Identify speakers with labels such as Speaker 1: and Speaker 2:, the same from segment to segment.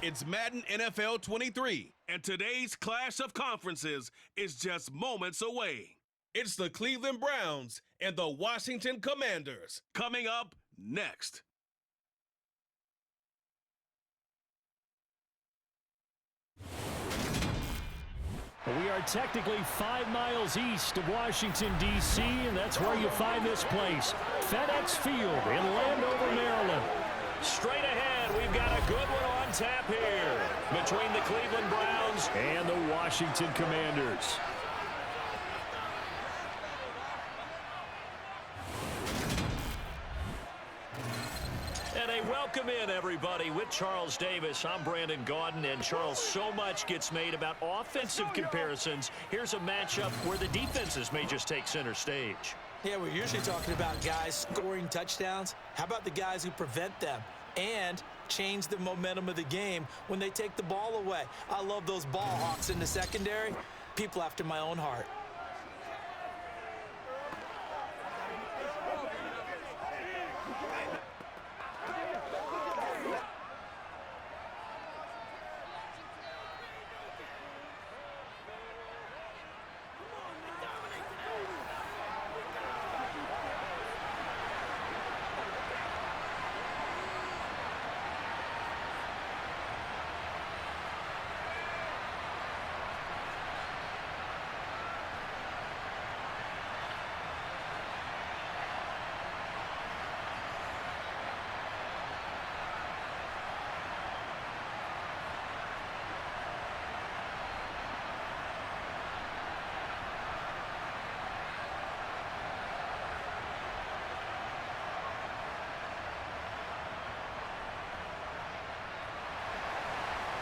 Speaker 1: It's Madden NFL 23, and today's clash of conferences is just moments away. It's the Cleveland Browns and the Washington Commanders. Coming up next.
Speaker 2: We are technically 5 miles east of Washington, D.C., and that's where you find this place, FedEx Field in Landover, Maryland. Straight ahead, we've got a good one on tap here between the Cleveland Browns and the Washington Commanders. And a welcome in, everybody, with Charles Davis. I'm Brandon Gaudin, and Charles, so much gets made about offensive comparisons. Here's a matchup where the defenses may just take center stage.
Speaker 3: Yeah, we're usually talking about guys scoring touchdowns. How about the guys who prevent them and change the momentum of the game when they take the ball away? I love those ball hawks in the secondary. People after my own heart.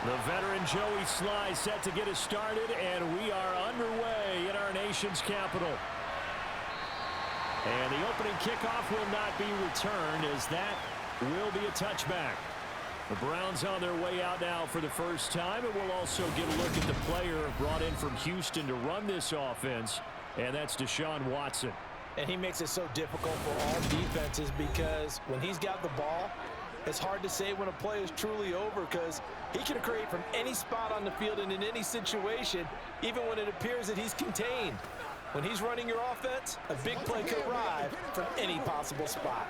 Speaker 2: The veteran Joey Sly set to get us started, and we are underway in our nation's capital. And the opening kickoff will not be returned, as that will be a touchback. The Browns on their way out now for the first time, and we'll also get a look at the player brought in from Houston to run this offense, and that's Deshaun Watson.
Speaker 3: And he makes it so difficult for all defenses because when he's got the ball, it's hard to say when a play is truly over because he can create from any spot on the field and in any situation, even when it appears that he's contained. When he's running your offense, a big play could arrive from any possible spot.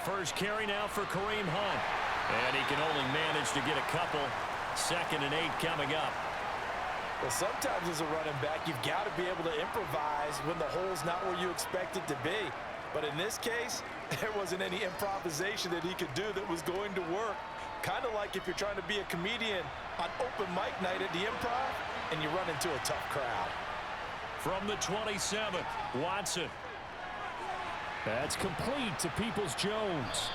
Speaker 2: First carry now for Kareem Hunt. And he can only manage to get a couple. 2nd and 8 coming up.
Speaker 3: Well, sometimes as a running back, you've got to be able to improvise when the hole's not where you expect it to be. But in this case, there wasn't any improvisation that he could do that was going to work. Kind of like if you're trying to be a comedian on open mic night at the Improv and you run into a tough crowd.
Speaker 2: From the 27th, Watson. That's complete to Peoples-Jones.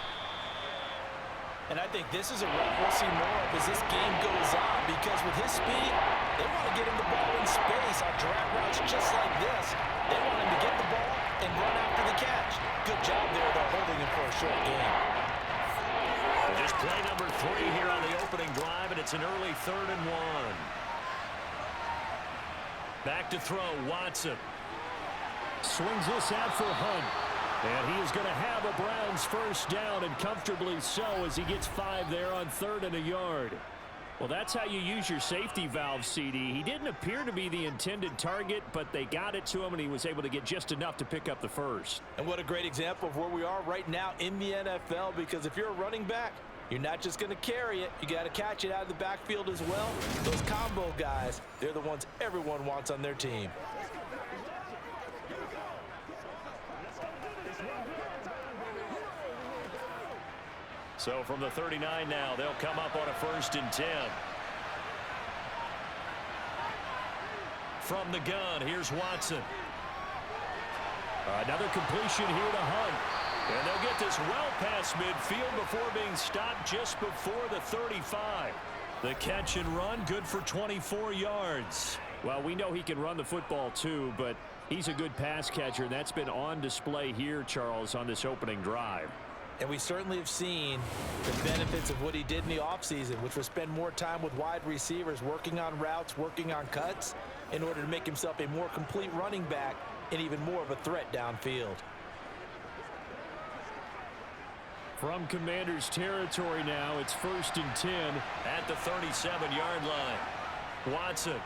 Speaker 3: And I think this is a run we'll see more of as this game goes on because with his speed, they want to get him the ball in space on drag routes just like this. They want him to get the ball and run after the catch. Good job there, though, holding him for a short game.
Speaker 2: Just play number 3 here on the opening drive, and it's an early 3rd and 1. Back to throw, Watson. Swings this out for Hunt. And he is going to have a Browns first down, and comfortably so as he gets 5 there on 3rd and a yard. Well, that's how you use your safety valve, CD. He didn't appear to be the intended target, but they got it to him, and he was able to get just enough to pick up the first.
Speaker 3: And what a great example of where we are right now in the NFL, because if you're a running back, you're not just going to carry it. You got to catch it out of the backfield as well. Those combo guys, they're the ones everyone wants on their team.
Speaker 2: So from the 39 now, they'll come up on a 1st and 10. From the gun, here's Watson. Another completion here to Hunt. And they'll get this well past midfield before being stopped just before the 35. The catch and run, good for 24 yards. Well, we know he can run the football too, but he's a good pass catcher, and that's been on display here, Charles, on this opening drive.
Speaker 3: And we certainly have seen the benefits of what he did in the offseason, which was spend more time with wide receivers, working on routes, working on cuts, in order to make himself a more complete running back and even more of a threat downfield.
Speaker 2: From Commanders territory now, it's 1st and 10 at the 37-yard line. Watson.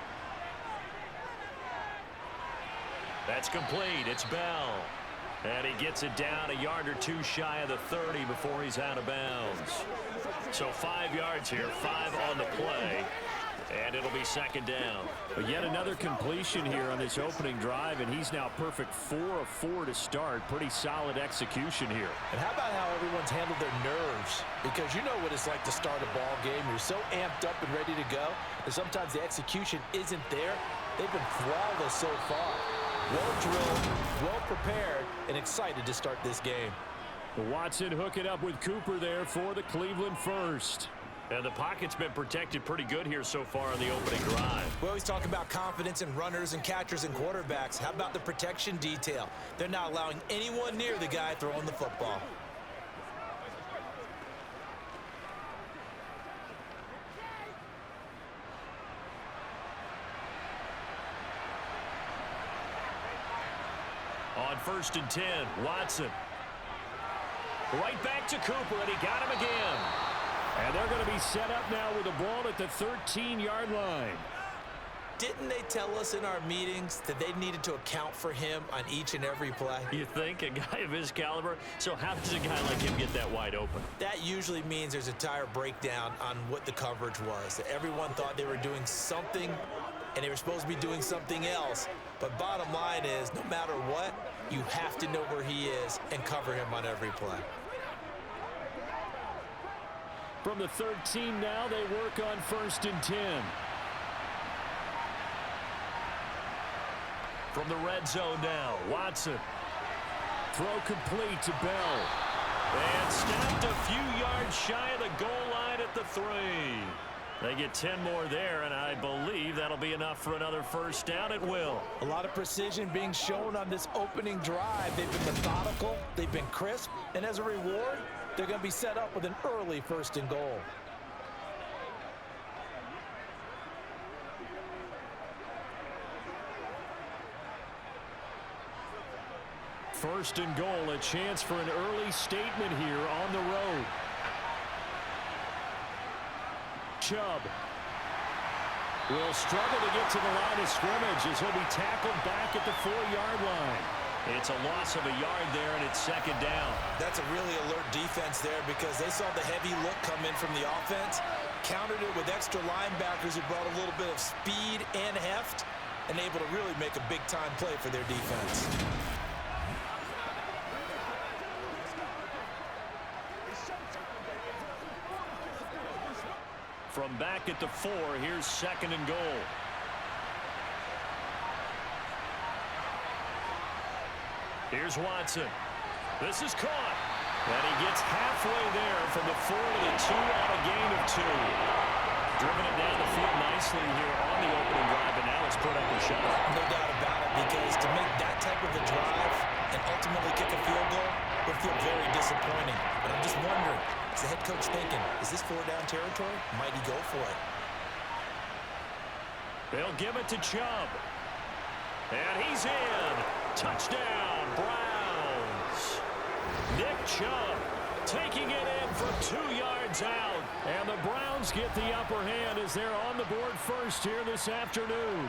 Speaker 2: That's complete. It's Bell. And he gets it down a yard or two shy of the 30 before he's out of bounds. So 5 yards here, 5 on the play. And it'll be 2nd down. But yet another completion here on this opening drive, and he's now perfect 4 of 4 to start. Pretty solid execution here.
Speaker 3: And how about how everyone's handled their nerves? Because you know what it's like to start a ball game. You're so amped up and ready to go, and sometimes the execution isn't there. They've been flawless so far. Well drilled, well prepared, and excited to start this game.
Speaker 2: Watson hooking up with Cooper there for the Cleveland first. And the pocket's been protected pretty good here so far on the opening drive.
Speaker 3: We always talk about confidence in runners and catchers and quarterbacks. How about the protection detail? They're not allowing anyone near the guy throwing the football.
Speaker 2: On 1st and 10, Watson. Right back to Cooper, and he got him again. And they're going to be set up now with the ball at the 13-yard line.
Speaker 3: Didn't they tell us in our meetings that they needed to account for him on each and every play?
Speaker 2: You think? A guy of his caliber? So how does a guy like him get that wide open?
Speaker 3: That usually means there's a tire breakdown on what the coverage was. That everyone thought they were doing something, and they were supposed to be doing something else. But bottom line is, no matter what, you have to know where he is and cover him on every play.
Speaker 2: From the 13 now, they work on 1st and 10. From the red zone now, Watson. Throw complete to Bell. And snapped a few yards shy of the goal line at the 3. They get 10 more there, and I believe that'll be enough for another first down. It will.
Speaker 3: A lot of precision being shown on this opening drive. They've been methodical, they've been crisp, and as a reward, they're going to be set up with an early 1st and goal.
Speaker 2: First and goal, a chance for an early statement here on the road. Chubb will struggle to get to the line of scrimmage as he'll be tackled back at the 4-yard line. It's a loss of a yard there, and it's 2nd down.
Speaker 3: That's a really alert defense there because they saw the heavy look come in from the offense, countered it with extra linebackers who brought a little bit of speed and heft, and able to really make a big-time play for their defense.
Speaker 2: From back at the 4, here's 2nd and goal. Here's Watson. This is caught. And he gets halfway there from the 4 to the 2 on a gain of 2. Driven it down the field nicely here on the opening drive, and now it's put up a shot.
Speaker 3: No doubt about it, because to make that type of a drive and ultimately kick a field goal would feel very disappointing. But I'm just wondering, is the head coach thinking, is this 4-down territory? Might he go for it?
Speaker 2: They'll give it to Chubb. And he's in. Touchdown, Browns. Nick Chubb taking it in from 2 yards out. And the Browns get the upper hand as they're on the board first here this afternoon.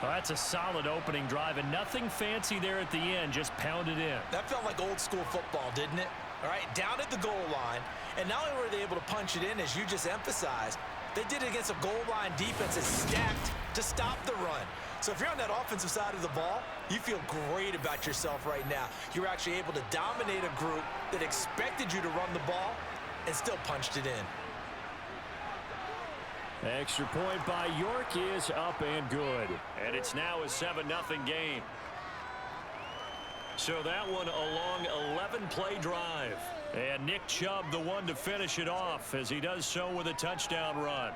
Speaker 2: Well, that's a solid opening drive, and nothing fancy there at the end, just pounded in.
Speaker 3: That felt like old school football, didn't it? All right, down at the goal line, and not only were they able to punch it in, as you just emphasized, they did it against a goal line defense that's stacked to stop the run. So if you're on that offensive side of the ball, you feel great about yourself right now. You're actually able to dominate a group that expected you to run the ball and still punched it in.
Speaker 2: Extra point by York is up and good. And it's now a 7-0 game. So that one a long 11-play drive. And Nick Chubb the one to finish it off as he does so with a touchdown run.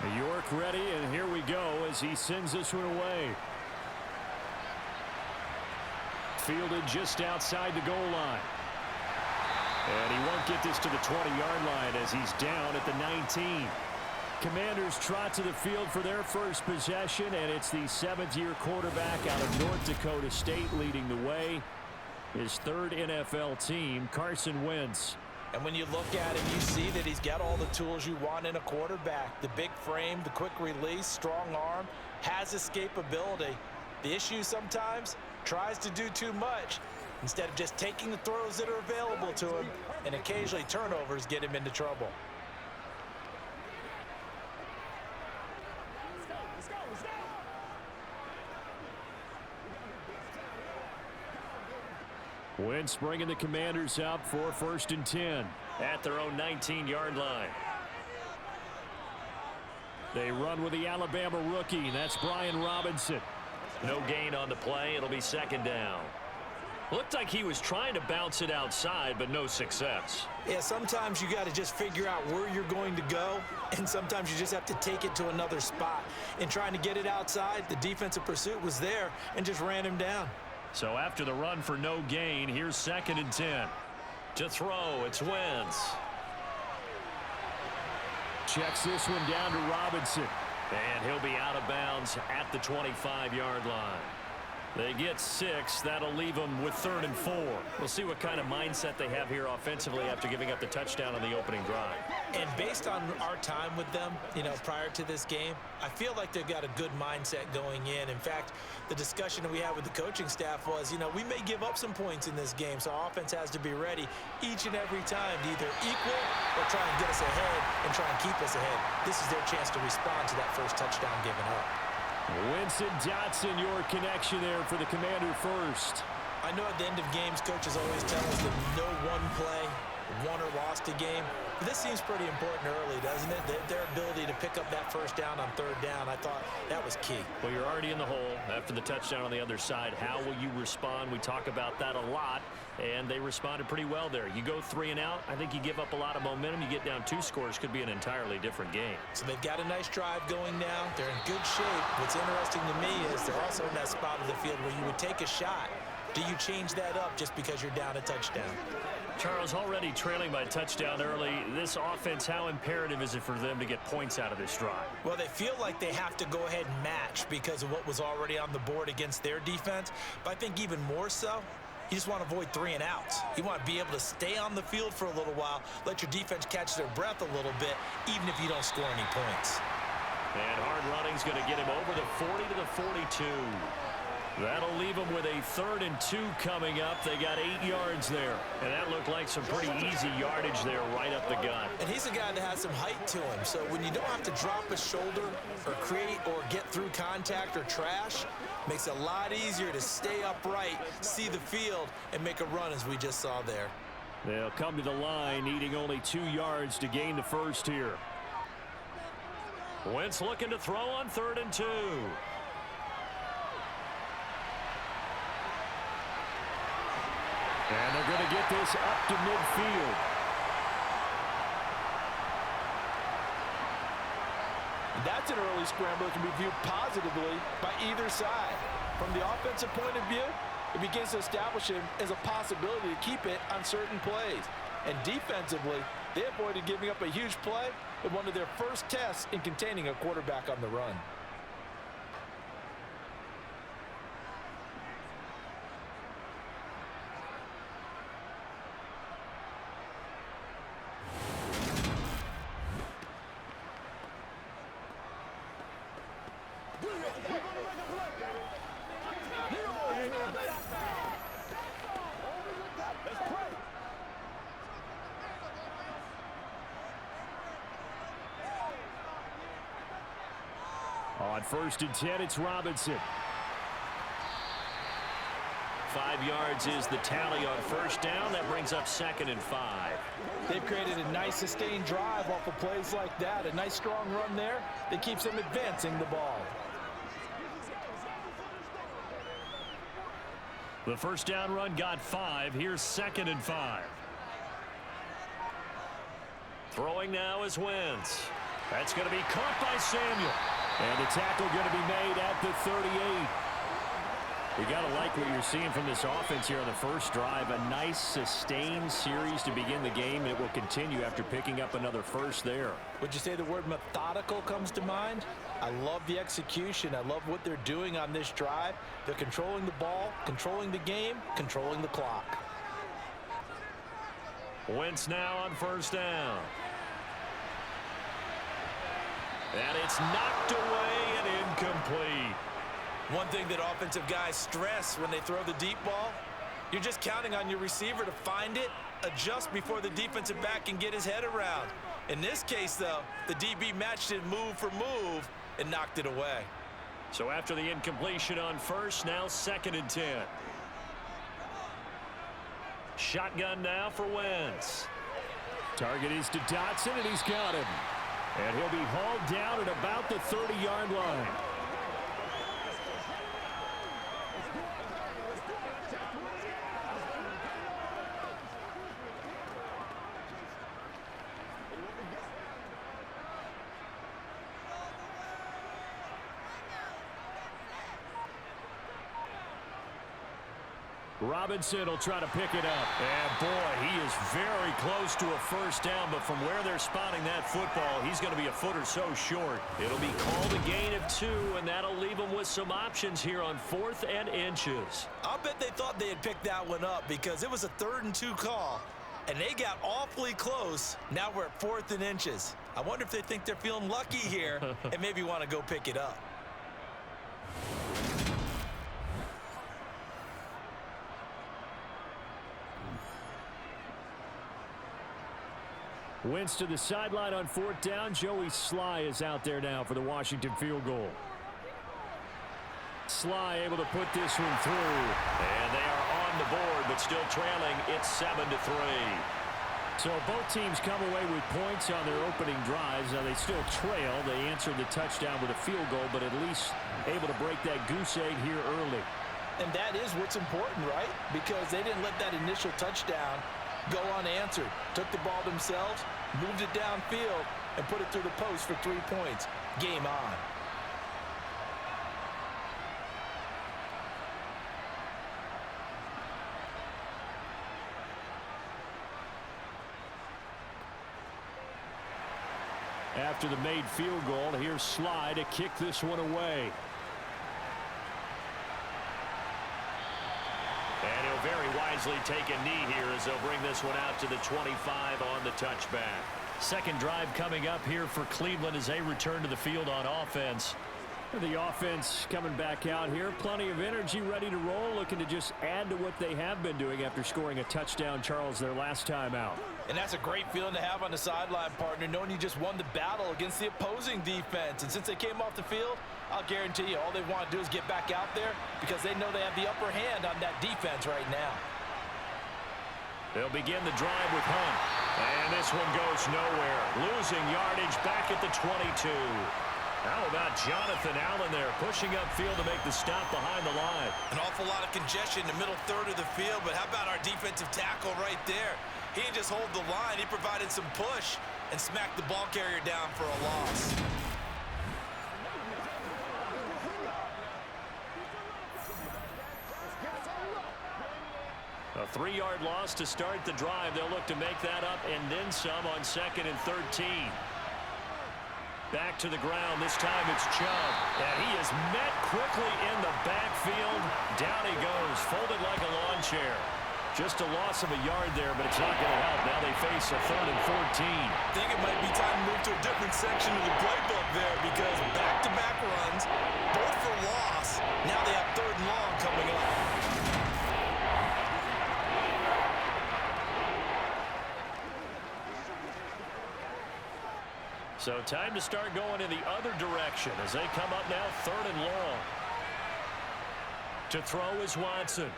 Speaker 2: York ready, and here we go as he sends this one away. Fielded just outside the goal line. And he won't get this to the 20-yard line as he's down at the 19. Commanders trot to the field for their first possession, and it's the seventh-year quarterback out of North Dakota State leading the way. His third NFL team, Carson Wentz.
Speaker 3: And when you look at him, you see that he's got all the tools you want in a quarterback. The big frame, the quick release, strong arm, has escapability. The issue sometimes, tries to do too much instead of just taking the throws that are available to him, and occasionally turnovers get him into trouble.
Speaker 2: Wentz bringing the Commanders up for 1st and 10 at their own 19-yard line. They run with the Alabama rookie. That's Brian Robinson. No gain on the play. It'll be 2nd down. Looked like he was trying to bounce it outside, but no success.
Speaker 3: Yeah, sometimes you got to just figure out where you're going to go, and sometimes you just have to take it to another spot. In trying to get it outside, the defensive pursuit was there and just ran him down.
Speaker 2: So after the run for no gain, here's 2nd and 10. To throw, it's Wentz. Checks this one down to Robinson. And he'll be out of bounds at the 25-yard line. They get 6. That'll leave them with 3rd and 4. We'll see what kind of mindset they have here offensively after giving up the touchdown on the opening drive.
Speaker 3: And based on our time with them, prior to this game, I feel like they've got a good mindset going in. In fact, the discussion that we had with the coaching staff was, we may give up some points in this game, so our offense has to be ready each and every time to either equal or try and get us ahead and try and keep us ahead. This is their chance to respond to that first touchdown given up.
Speaker 2: Winston Dotson, your connection there for the Commander first.
Speaker 3: I know at the end of games, coaches always tell us that no one play won or lost a game. But this seems pretty important early, doesn't it? Their ability to pick up that first down on 3rd down, I thought that was key.
Speaker 2: Well, you're already in the hole after the touchdown on the other side. How will you respond? We talk about that a lot, and they responded pretty well there. You go 3 and out, I think you give up a lot of momentum. You get down 2 scores, could be an entirely different game.
Speaker 3: So they've got a nice drive going now. They're in good shape. What's interesting to me is they're also in that spot of the field where you would take a shot. Do you change that up just because you're down a touchdown?
Speaker 2: Charles, already trailing by touchdown early. This offense, how imperative is it for them to get points out of this drive?
Speaker 3: Well, they feel like they have to go ahead and match because of what was already on the board against their defense. But I think even more so, you just want to avoid 3 and outs. You want to be able to stay on the field for a little while, let your defense catch their breath a little bit, even if you don't score any points.
Speaker 2: And hard running's going to get him over the 40 to the 42. That'll leave them with a 3rd and 2 coming up. They got 8 yards there. And that looked like some pretty easy yardage there right up the gut.
Speaker 3: And he's a guy that has some height to him. So when you don't have to drop a shoulder or create or get through contact or trash, makes it a lot easier to stay upright, see the field, and make a run as we just saw there.
Speaker 2: They'll come to the line needing only 2 yards to gain the first here. Wentz looking to throw on 3rd and 2. And they're going to get this up to midfield.
Speaker 3: That's an early scramble that can be viewed positively by either side. From the offensive point of view, it begins to establish him as a possibility to keep it on certain plays. And defensively, they avoided giving up a huge play in one of their first tests in containing a quarterback on the run.
Speaker 2: On 1st and 10, it's Robinson. 5 yards is the tally on 1st down. That brings up 2nd and 5.
Speaker 3: They've created a nice sustained drive off of plays like that. A nice strong run there that keeps them advancing the ball.
Speaker 2: The 1st down run got 5. Here's 2nd and 5. Throwing now is Wentz. That's going to be caught by Samuel. And the tackle going to be made at the 38. You got to like what you're seeing from this offense here on the first drive. A nice, sustained series to begin the game, and it will continue after picking up another first there.
Speaker 3: Would you say the word methodical comes to mind? I love the execution. I love what they're doing on this drive. They're controlling the ball, controlling the game, controlling the clock.
Speaker 2: Wentz now on first down. And it's knocked away and incomplete.
Speaker 3: One thing that offensive guys stress when they throw the deep ball, you're just counting on your receiver to find it, adjust before the defensive back can get his head around. In this case, though, the DB matched it move for move and knocked it away.
Speaker 2: So after the incompletion on first, now 2nd and 10. Shotgun now for Wentz. Target is to Dotson, and he's got him. And he'll be hauled down at about the 30-yard line. Robinson will try to pick it up. And, boy, he is very close to a first down, but from where they're spotting that football, he's going to be a foot or so short. It'll be called a gain of 2, and that'll leave them with some options here on 4th and inches.
Speaker 3: I'll bet they thought they had picked that one up because it was a 3rd and 2 call, and they got awfully close. Now we're at 4th and inches. I wonder if they think they're feeling lucky here and maybe want to go pick it up.
Speaker 2: Wentz to the sideline on 4th down. Joey Sly is out there now for the Washington field goal. Sly able to put this one through. And they are on the board, but still trailing. It's 7-3. So both teams come away with points on their opening drives. Now they still trail. They answered the touchdown with a field goal, but at least able to break that goose egg here early.
Speaker 3: And that is what's important, right? Because they didn't let that initial touchdown go unanswered. Took the ball themselves, moved it downfield, and put it through the post for 3 points. Game on.
Speaker 2: After the made field goal, here's Sly to kick this one away. And he'll very wisely take a knee here as they'll bring this one out to the 25 on the touchback. Second drive coming up here for Cleveland as they return to the field on offense. The offense coming back out here. Plenty of energy, ready to roll, looking to just add to what they have been doing after scoring a touchdown, Charles, their last time out.
Speaker 3: And that's a great feeling to have on the sideline, partner, knowing you just won the battle against the opposing defense. And since they came off the field, I'll guarantee you all they want to do is get back out there because they know they have the upper hand on that defense right now.
Speaker 2: They'll begin the drive with Hunt. And this one goes nowhere. Losing yardage back at the 22. How about Jonathan Allen there pushing upfield to make the stop behind the line?
Speaker 3: An awful lot of congestion in the middle third of the field, but how about our defensive tackle right there? He didn't just hold the line, he provided some push and smacked the ball carrier down for a loss.
Speaker 2: A 3-yard loss to start the drive. They'll look to make that up and then some on 2nd and 13. Back to the ground. This time it's Chubb. And he is met quickly in the backfield. Down he goes, folded like a lawn chair. Just a loss of a yard there, but it's not going to help. Now they face a 3rd and 14.
Speaker 3: I think it might be time to move to a different section of the playbook there because back-to-back runs, both for loss. Now they have 3rd and long coming up.
Speaker 2: So time to start going in the other direction as they come up now 3rd and long. To throw is Watson.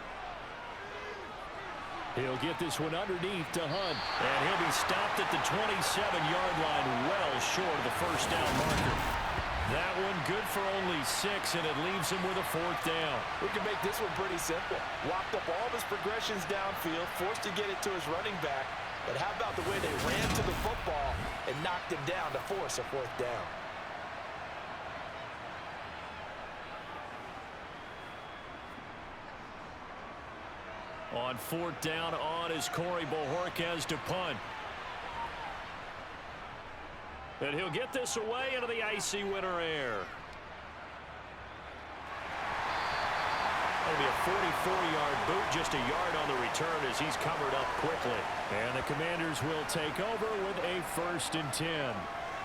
Speaker 2: He'll get this one underneath to Hunt. And he'll be stopped at the 27-yard line, well short of the first down marker. That one good for only 6, and it leaves him with a 4th down.
Speaker 3: We can make this one pretty simple. Locked up all of his progressions downfield, forced to get it to his running back. But how about the way they ran to the football and knocked him down to force a fourth down.
Speaker 2: On fourth down on is Corey Bojorquez to punt. And he'll get this away into the icy winter air. That'll be a 44-yard boot, just a yard on the return as he's covered up quickly. And the Commanders will take over with a 1st and 10.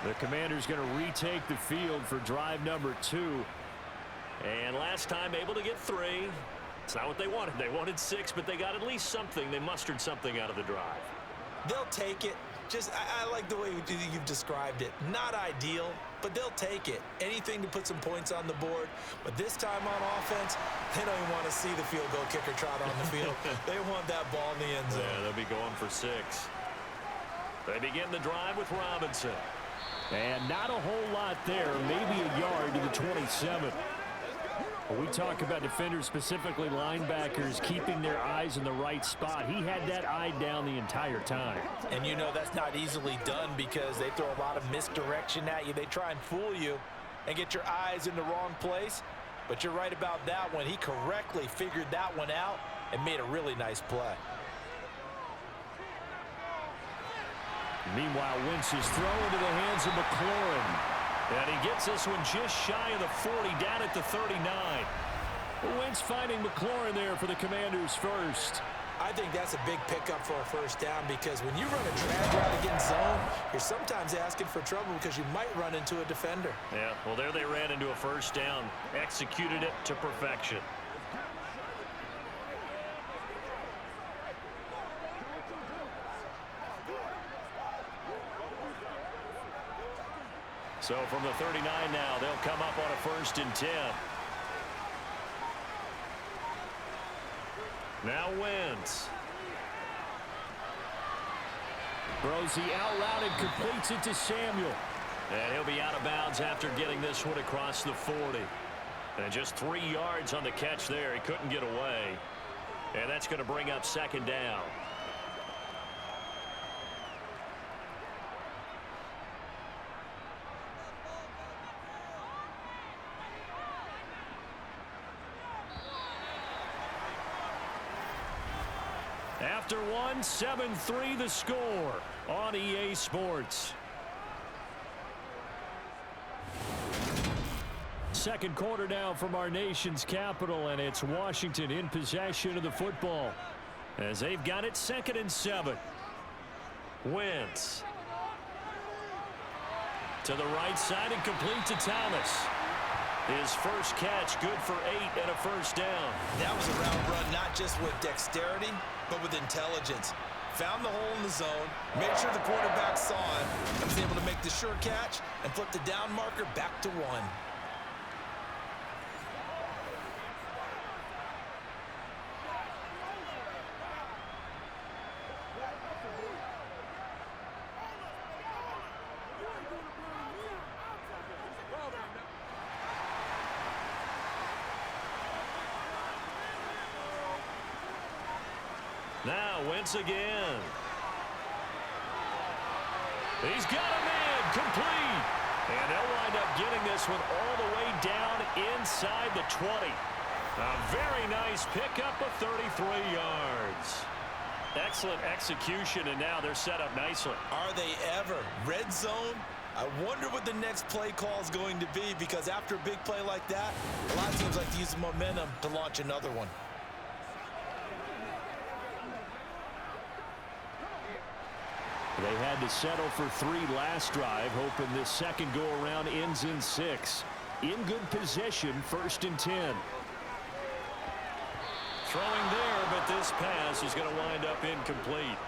Speaker 2: The Commanders going to retake the field for drive number 2. And last time able to get 3. It's not what they wanted. They wanted 6, but they got at least something. They mustered something out of the drive.
Speaker 3: They'll take it. I like the way you've described it. Not ideal, but they'll take it. Anything to put some points on the board. But this time on offense, they don't even want to see the field goal kicker trot on the field. They want that ball in the end zone.
Speaker 2: Yeah, they'll be going for 6. They begin the drive with Robinson. And not a whole lot there. Maybe a yard to the 27. When we talk about defenders, specifically linebackers, keeping their eyes in the right spot, he had that eye down the entire time.
Speaker 3: And you know that's not easily done because they throw a lot of misdirection at you. They try and fool you and get your eyes in the wrong place. But you're right about that one. He correctly figured that one out and made a really nice play.
Speaker 2: Meanwhile, Wentz is thrown into the hands of McLaurin. And he gets this one just shy of the 40, down at the 39. Wentz finding McLaurin there for the Commanders' first.
Speaker 3: I think that's a big pickup for a first down because when you run a drag route against zone, you're sometimes asking for trouble because you might run into a defender.
Speaker 2: Yeah, well, there they ran into a first down. Executed it to perfection. So from the 39 now, they'll come up on a 1st and 10. Now Wentz. Throws the out route and completes it to Samuel. And he'll be out of bounds after getting this one across the 40. And just 3 yards on the catch there. He couldn't get away. And that's going to bring up 2nd down. After one, 7-3 the score on EA Sports. Second quarter now from our nation's capital, and it's Washington in possession of the football as they've got it 2nd and 7. Wentz to the right side and complete to Thomas. His first catch, good for 8 and a first down.
Speaker 3: That was a route run not just with dexterity, but with intelligence. Found the hole in the zone, made sure the quarterback saw it, and was able to make the sure catch and flip the down marker back to 1.
Speaker 2: Now Wentz again. He's got him in, complete. And they'll wind up getting this one all the way down inside the 20. A very nice pickup of 33 yards. Excellent execution, and now they're set up nicely.
Speaker 3: Are they ever? Red zone? I wonder what the next play call is going to be because after a big play like that, a lot of teams like to use the momentum to launch another one.
Speaker 2: They had to settle for 3 last drive, hoping this second go-around ends in 6. In good position, 1st and 10. Throwing there, but this pass is going to wind up incomplete.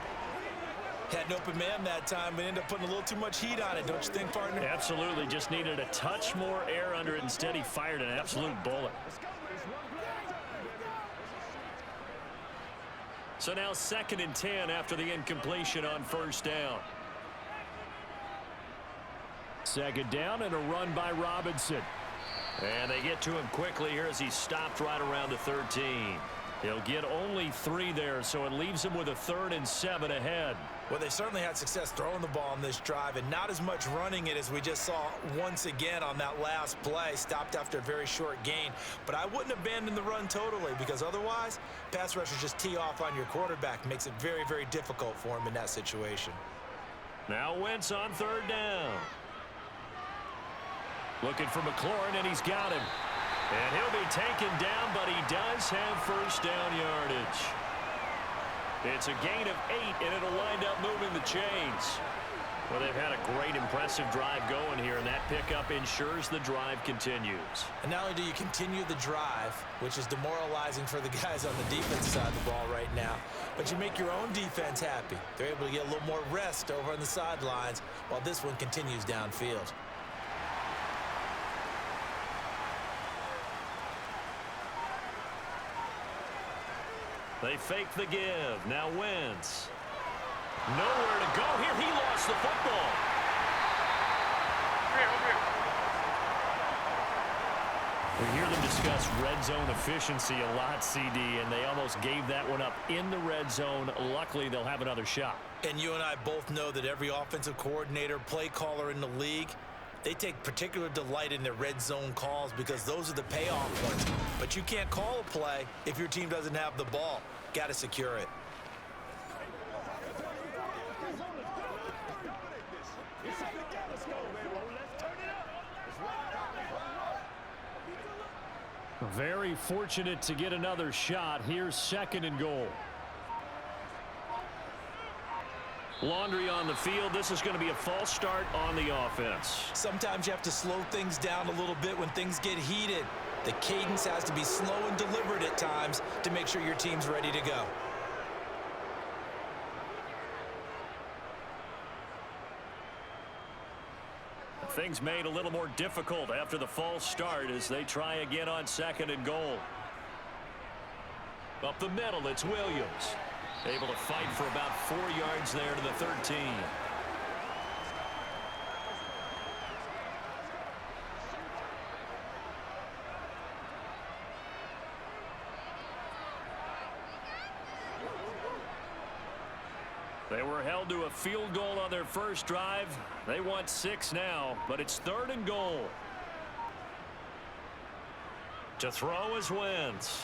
Speaker 3: Had an open man that time, but ended up putting a little too much heat on it, don't you think, partner?
Speaker 2: Absolutely, just needed a touch more air under it. Instead, he fired an absolute bullet. So now 2nd and 10 after the incompletion on 1st down. 2nd down and a run by Robinson. And they get to him quickly here as he stopped right around the 13. He'll get only 3 there, so it leaves him with a 3rd and 7 ahead.
Speaker 3: Well, they certainly had success throwing the ball on this drive and not as much running it as we just saw once again on that last play. Stopped after a very short gain. But I wouldn't abandon the run totally because otherwise, pass rushers just tee off on your quarterback. Makes it very, very difficult for him in that situation.
Speaker 2: Now Wentz on 3rd down. Looking for McLaurin, and he's got him. And he'll be taken down, but he does have 1st down yardage. It's a gain of 8, and it'll wind up moving the chains. Well, they've had a great, impressive drive going here, and that pickup ensures the drive continues.
Speaker 3: And not only do you continue the drive, which is demoralizing for the guys on the defensive side of the ball right now, but you make your own defense happy. They're able to get a little more rest over on the sidelines while this one continues downfield.
Speaker 2: They fake the give. Now Wentz. Nowhere to go here. He lost the football. We hear them discuss red zone efficiency a lot, CD, and they almost gave that one up in the red zone. Luckily, they'll have another shot.
Speaker 3: And you and I both know that every offensive coordinator, play caller in the league, they take particular delight in their red zone calls because those are the payoff ones. But you can't call a play if your team doesn't have the ball. Got to secure it.
Speaker 2: Very fortunate to get another shot. Here's 2nd and goal. Laundry on the field. This is going to be a false start on the offense.
Speaker 3: Sometimes you have to slow things down a little bit when things get heated. The cadence has to be slow and deliberate at times to make sure your team's ready to go.
Speaker 2: Things made a little more difficult after the false start as they try again on 2nd and goal. Up the middle, it's Williams. Able to fight for about 4 yards there to the 13. They were held to a field goal on their first drive. They want 6 now, but it's 3rd and goal. To throw is Wentz.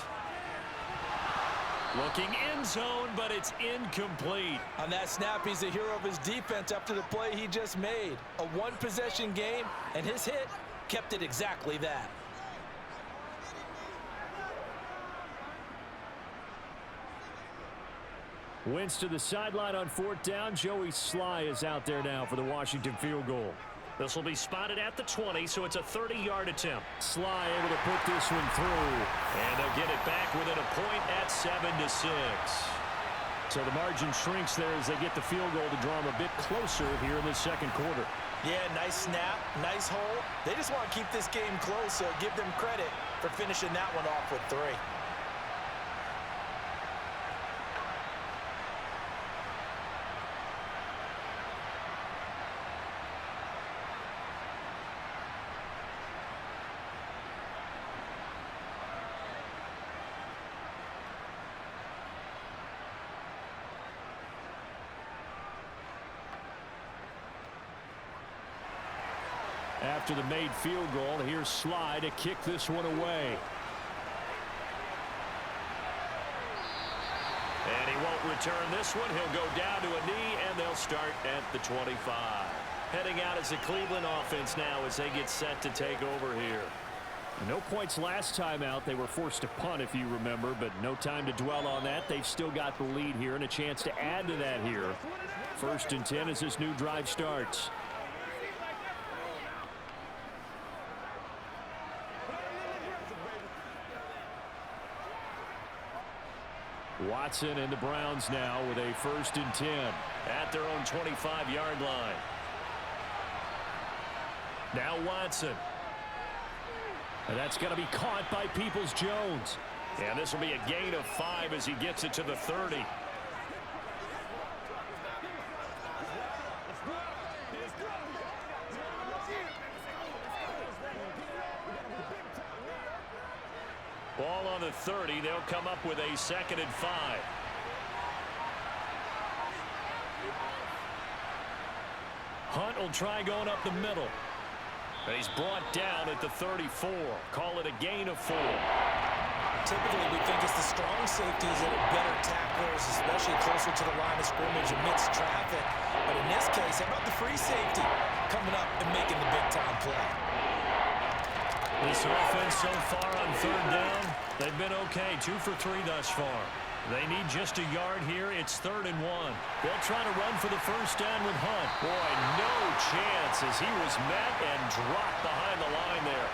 Speaker 2: Looking end zone, but it's incomplete.
Speaker 3: On that snap, he's the hero of his defense after the play he just made. A one-possession game, and his hit kept it exactly that.
Speaker 2: Wentz to the sideline on 4th down. Joey Sly is out there now for the Washington field goal. This will be spotted at the 20, so it's a 30-yard attempt. Sly able to put this one through. And they'll get it back within a point at 7-6. So the margin shrinks there as they get the field goal to draw them a bit closer here in the 2nd quarter.
Speaker 3: Yeah, nice snap, nice hole. They just want to keep this game close, so give them credit for finishing that one off with 3.
Speaker 2: After the made field goal, here's Sly to kick this one away. And he won't return this one. He'll go down to a knee, and they'll start at the 25. Heading out as the Cleveland offense now as they get set to take over here. No points last time out. They were forced to punt, if you remember, but no time to dwell on that. They've still got the lead here and a chance to add to that here. 1st and 10 as this new drive starts. Watson and the Browns now with a 1st and 10 at their own 25-yard line. Now Watson. And that's going to be caught by Peoples-Jones. And this will be a gain of 5 as he gets it to the 30. Ball on the 30. They'll come up with a 2nd and 5. Hunt will try going up the middle. He's brought down at the 34. Call it a gain of 4.
Speaker 3: Typically, we think it's the strong safeties that are better tacklers, especially closer to the line of scrimmage amidst traffic. But in this case, how about the free safety coming up and making the big-time play?
Speaker 2: This offense so far on 3rd down, they've been okay. 2 for 3 thus far. They need just a yard here. It's 3rd and 1. They'll try to run for the 1st down with Hunt. Boy, no chance as he was met and dropped behind the line there.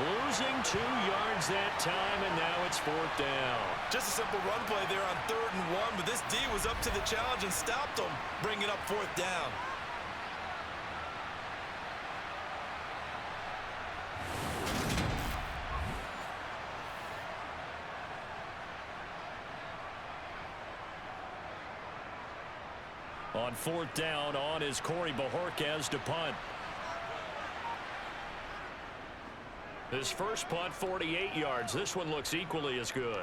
Speaker 2: Losing 2 yards that time, and now it's 4th down.
Speaker 3: Just a simple run play there on 3rd and 1, but this D was up to the challenge and stopped them, bringing up 4th down.
Speaker 2: On 4th down, on is Corey Bajorquez to punt. His first punt, 48 yards. This one looks equally as good.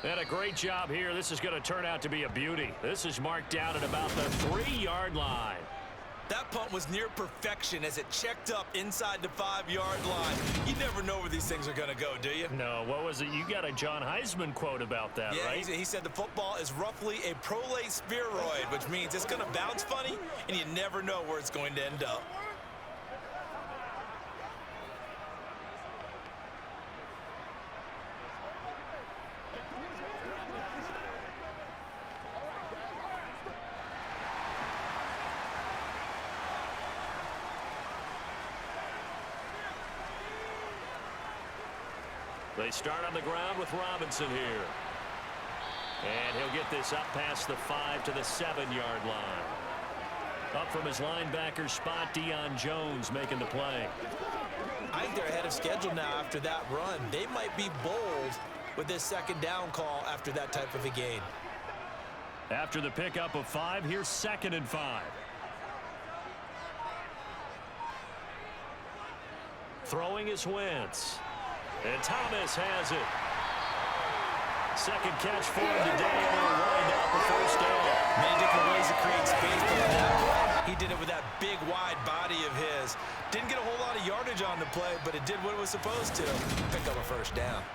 Speaker 2: And a great job here. This is going to turn out to be a beauty. This is marked out at about the 3-yard line.
Speaker 3: That punt was near perfection as it checked up inside the 5-yard line. You never know where these things are going to go, do you?
Speaker 2: No, what was it? You got a John Heisman quote about that, right?
Speaker 3: Yeah, he said the football is roughly a prolate spheroid, which means it's going to bounce funny, and you never know where it's going to end up.
Speaker 2: They start on the ground with Robinson here. And he'll get this up past the 5 to the 7-yard line. Up from his linebacker spot, Deion Jones making the play.
Speaker 3: I think they're ahead of schedule now after that run. They might be bold with this 2nd down call after that type of a gain.
Speaker 2: After the pickup of 5, here's 2nd and 5. Throwing is Wentz. And Thomas has it. 2nd catch for him today, and he'll wind up the 1st down.
Speaker 3: Many different ways to create space, but on that play, he did it with that big, wide body of his. Didn't get a whole lot of yardage on the play, but it did what it was supposed to. Pick up a 1st down.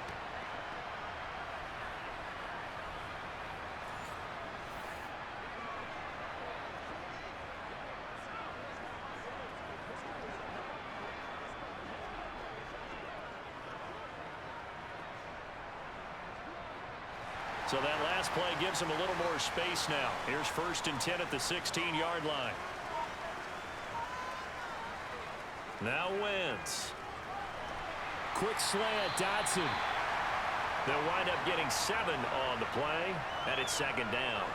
Speaker 2: So that last play gives him a little more space now. Here's 1st and 10 at the 16-yard line. Now Wentz. Quick slant, Dotson. They'll wind up getting 7 on the play, and it's 2nd down.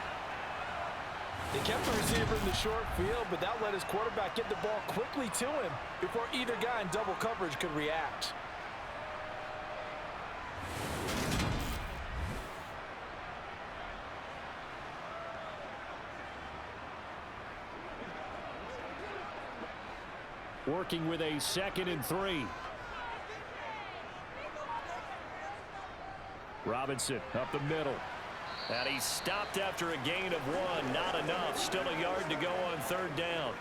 Speaker 3: They kept the receiver in the short field, but that let his quarterback get the ball quickly to him before either guy in double coverage could react.
Speaker 2: Working with a 2nd and 3. Robinson up the middle. And he's stopped after a gain of 1. Not enough. Still a yard to go on 3rd down.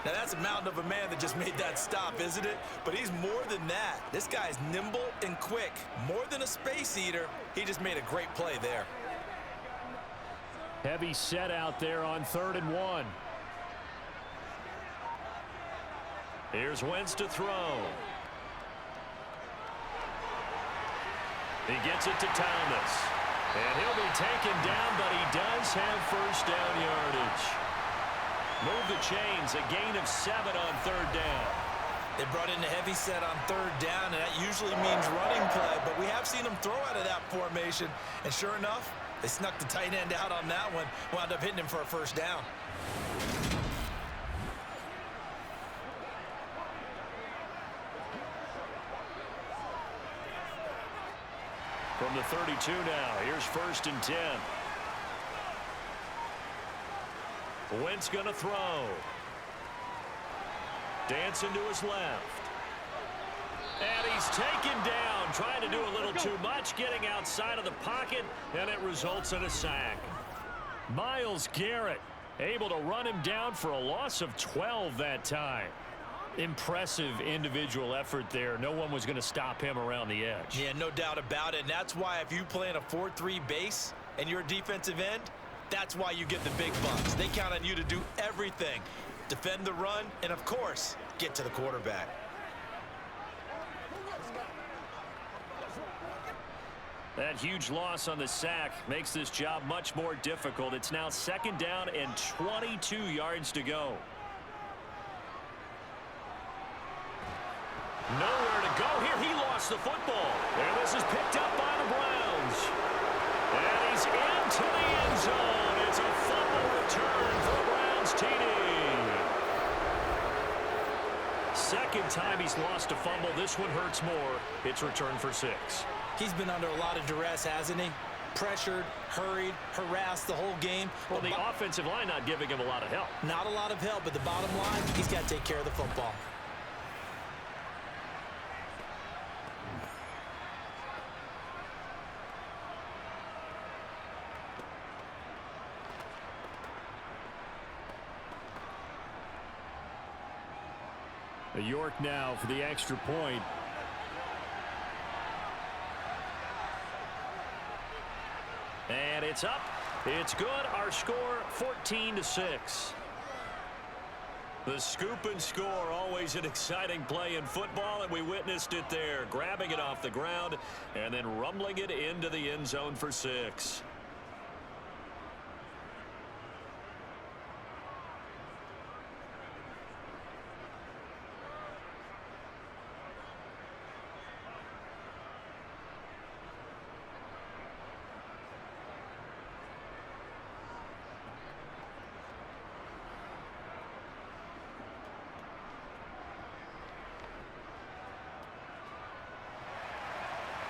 Speaker 3: Now that's a mountain of a man that just made that stop, isn't it? But he's more than that. This guy's nimble and quick. More than a space eater. He just made a great play there.
Speaker 2: Heavy set out there on 3rd and 1. Here's Wentz to throw. He gets it to Thomas. And he'll be taken down, but he does have 1st down yardage. Move the chains, a gain of 7 on 3rd down.
Speaker 3: They brought in a heavy set on 3rd down, and that usually means running play, but we have seen them throw out of that formation. And sure enough, they snuck the tight end out on that one, wound up hitting him for a 1st down.
Speaker 2: From the 32 now, here's 1st and 10. Wentz gonna throw. Dancing to his left. And he's taken down, trying to do a little too much, getting outside of the pocket, and it results in a sack. Myles Garrett able to run him down for a loss of 12 that time. Impressive individual effort there. No one was going to stop him around the edge.
Speaker 3: Yeah, no doubt about it. And that's why if you play in a 4-3 base and you're a defensive end, that's why you get the big bucks. They count on you to do everything. Defend the run and, of course, get to the quarterback.
Speaker 2: That huge loss on the sack makes this job much more difficult. It's now 2nd down and 22 yards to go. Nowhere to go here. He lost the football. And this is picked up by the Browns. And he's into the end zone. It's a fumble return for the Browns TD. Second time he's lost a fumble. This one hurts more. It's returned for 6.
Speaker 3: He's been under a lot of duress, hasn't he? Pressured, hurried, harassed the whole game.
Speaker 2: Well, the offensive line not giving him a lot of help.
Speaker 3: Not a lot of help, but the bottom line, he's got to take care of the football.
Speaker 2: York now for the extra point. And it's up. It's good. Our score 14-6. The scoop and score, always an exciting play in football, and we witnessed it there, grabbing it off the ground and then rumbling it into the end zone for 6.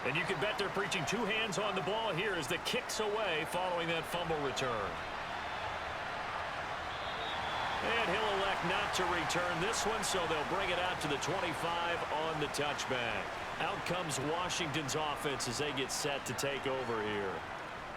Speaker 2: And you can bet they're preaching 2 hands on the ball here as the kick's away following that fumble return. And he'll elect not to return this one, so they'll bring it out to the 25 on the touchback. Out comes Washington's offense as they get set to take over here.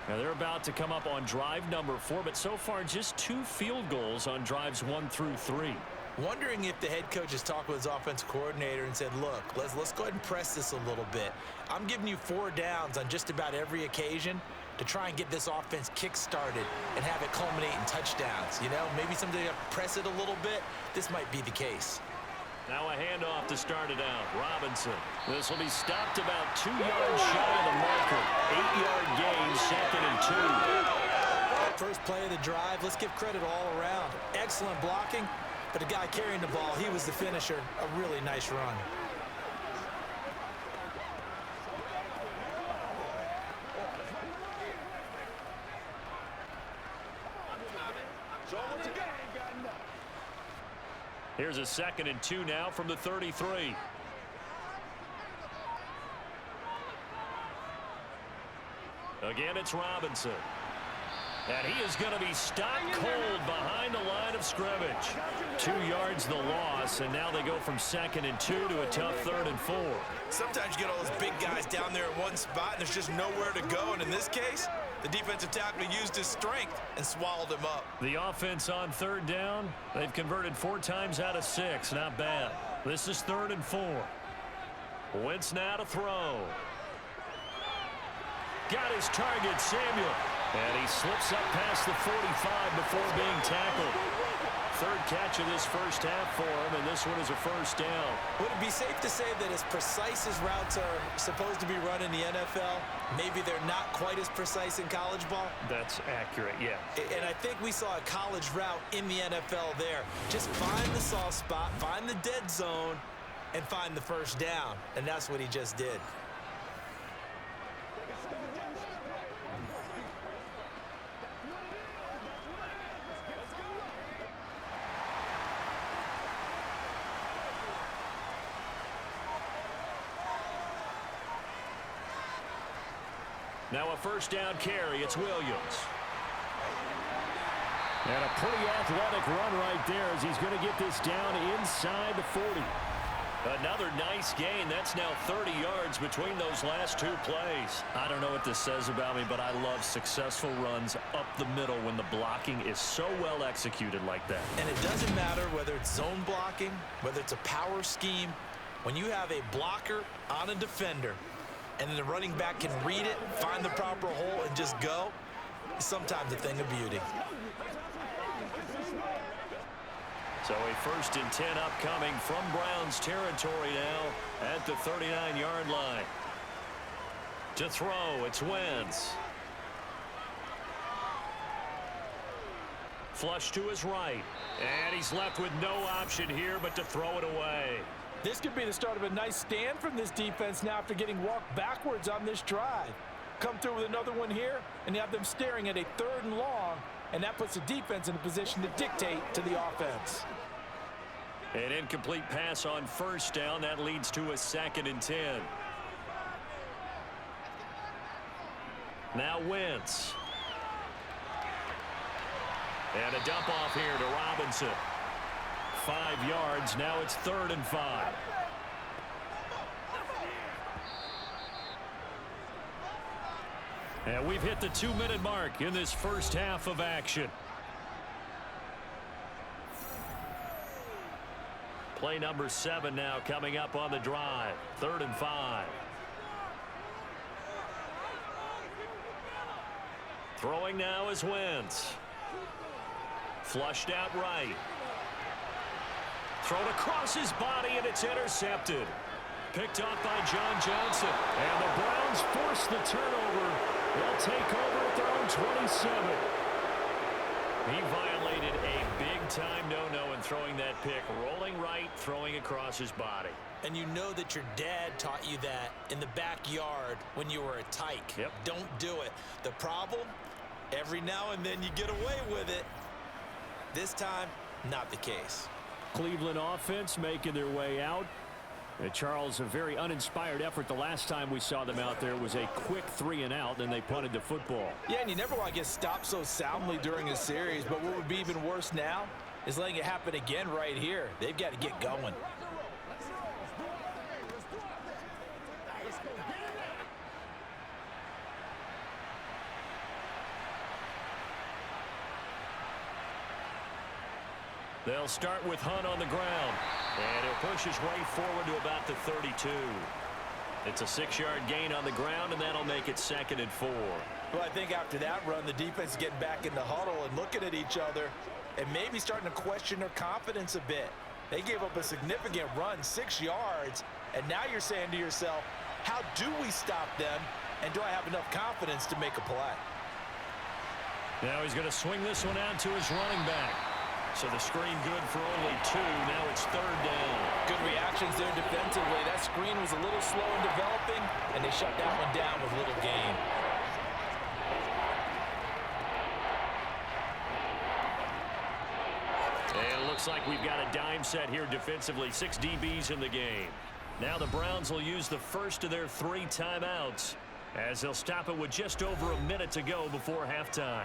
Speaker 2: Now they're about to come up on drive number 4, but so far just 2 field goals on drives 1 through 3.
Speaker 3: Wondering if the head coach has talked with his offensive coordinator and said, look, let's go ahead and press this a little bit. I'm giving you 4 downs on just about every occasion to try and get this offense kick-started and have it culminate in touchdowns. You know, maybe somebody to press it a little bit. This might be the case.
Speaker 2: Now a handoff to start it out. Robinson. This will be stopped about 2 yards shy of the marker. 8-yard gain, 2nd and 2.
Speaker 3: First play of the drive. Let's give credit all around. Excellent blocking. But the guy carrying the ball, he was the finisher. A really nice run.
Speaker 2: Here's a 2nd and 2 now from the 33. Again, it's Robinson. And he is going to be stopped cold behind the line of scrimmage. 2 yards the loss, and now they go from 2nd and 2 to a tough 3rd and 4.
Speaker 3: Sometimes you get all those big guys down there in one spot, and there's just nowhere to go. And in this case, the defensive tackle used his strength and swallowed him up.
Speaker 2: The offense on 3rd down, they've converted 4 times out of 6. Not bad. This is 3rd and 4. Wentz now to throw. Got his target, Samuel. And he slips up past the 45 before being tackled. 3rd catch of this first half for him, and this one is a 1st down.
Speaker 3: Would it be safe to say that as precise as routes are supposed to be run in the NFL, maybe they're not quite as precise in college ball?
Speaker 2: That's accurate, yeah.
Speaker 3: And I think we saw a college route in the NFL there. Just find the soft spot, find the dead zone, and find the 1st down. And that's what he just did.
Speaker 2: Now a 1st down carry. It's Williams. And a pretty athletic run right there as he's going to get this down inside the 40. Another nice gain. That's now 30 yards between those last two plays. I don't know what this says about me, but I love successful runs up the middle when the blocking is so well executed like that.
Speaker 3: And it doesn't matter whether it's zone blocking, whether it's a power scheme. When you have a blocker on a defender and then the running back can read it, find the proper hole, and just go, it's sometimes a thing of beauty.
Speaker 2: So a 1st and 10 upcoming from Browns territory now at the 39-yard line. To throw, it's Wentz. Flush to his right. And he's left with no option here but to throw it away.
Speaker 3: This could be the start of a nice stand from this defense now after getting walked backwards on this drive. Come through with another one here, and you have them staring at a 3rd and long, and that puts the defense in a position to dictate to the offense.
Speaker 2: An incomplete pass on 1st down. That leads to a 2nd and 10. Now Wentz. And a dump off here to Robinson. 5 yards. Now it's 3rd and 5. And we've hit the 2-minute mark in this first half of action. Play number 7 now coming up on the drive. 3rd and 5. Throwing now is Wentz. Flushed out right. Thrown across his body, and it's intercepted. Picked off by John Johnson. And the Browns force the turnover. They'll take over at their own 27. He violated a big-time no-no in throwing that pick. Rolling right, throwing across his body.
Speaker 3: And you know that your dad taught you that in the backyard when you were a tyke.
Speaker 2: Yep.
Speaker 3: Don't do it. The problem, every now and then you get away with it. This time, not the case.
Speaker 2: Cleveland offense making their way out. Charles, a very uninspired effort. The last time we saw them out there was a quick 3-and-out, then they punted the football.
Speaker 3: Yeah, and you never want to get stopped so soundly during a series, but what would be even worse now is letting it happen again right here. They've got to get going.
Speaker 2: They'll start with Hunt on the ground. And he'll push his way forward to about the 32. It's a 6-yard gain on the ground, and that'll make it 2nd and 4.
Speaker 3: Well, I think after that run, the defense is getting back in the huddle and looking at each other and maybe starting to question their confidence a bit. They gave up a significant run, 6 yards, and now you're saying to yourself, how do we stop them, and do I have enough confidence to make a play?
Speaker 2: Now he's going to swing this one out to his running back. So the screen good for only 2. Now it's 3rd down.
Speaker 3: Good reactions there defensively. That screen was a little slow in developing, and they shut that one down with little gain.
Speaker 2: And it looks like we've got a dime set here defensively. 6 DBs in the game. Now the Browns will use the first of their 3 timeouts as they'll stop it with just over a minute to go before halftime.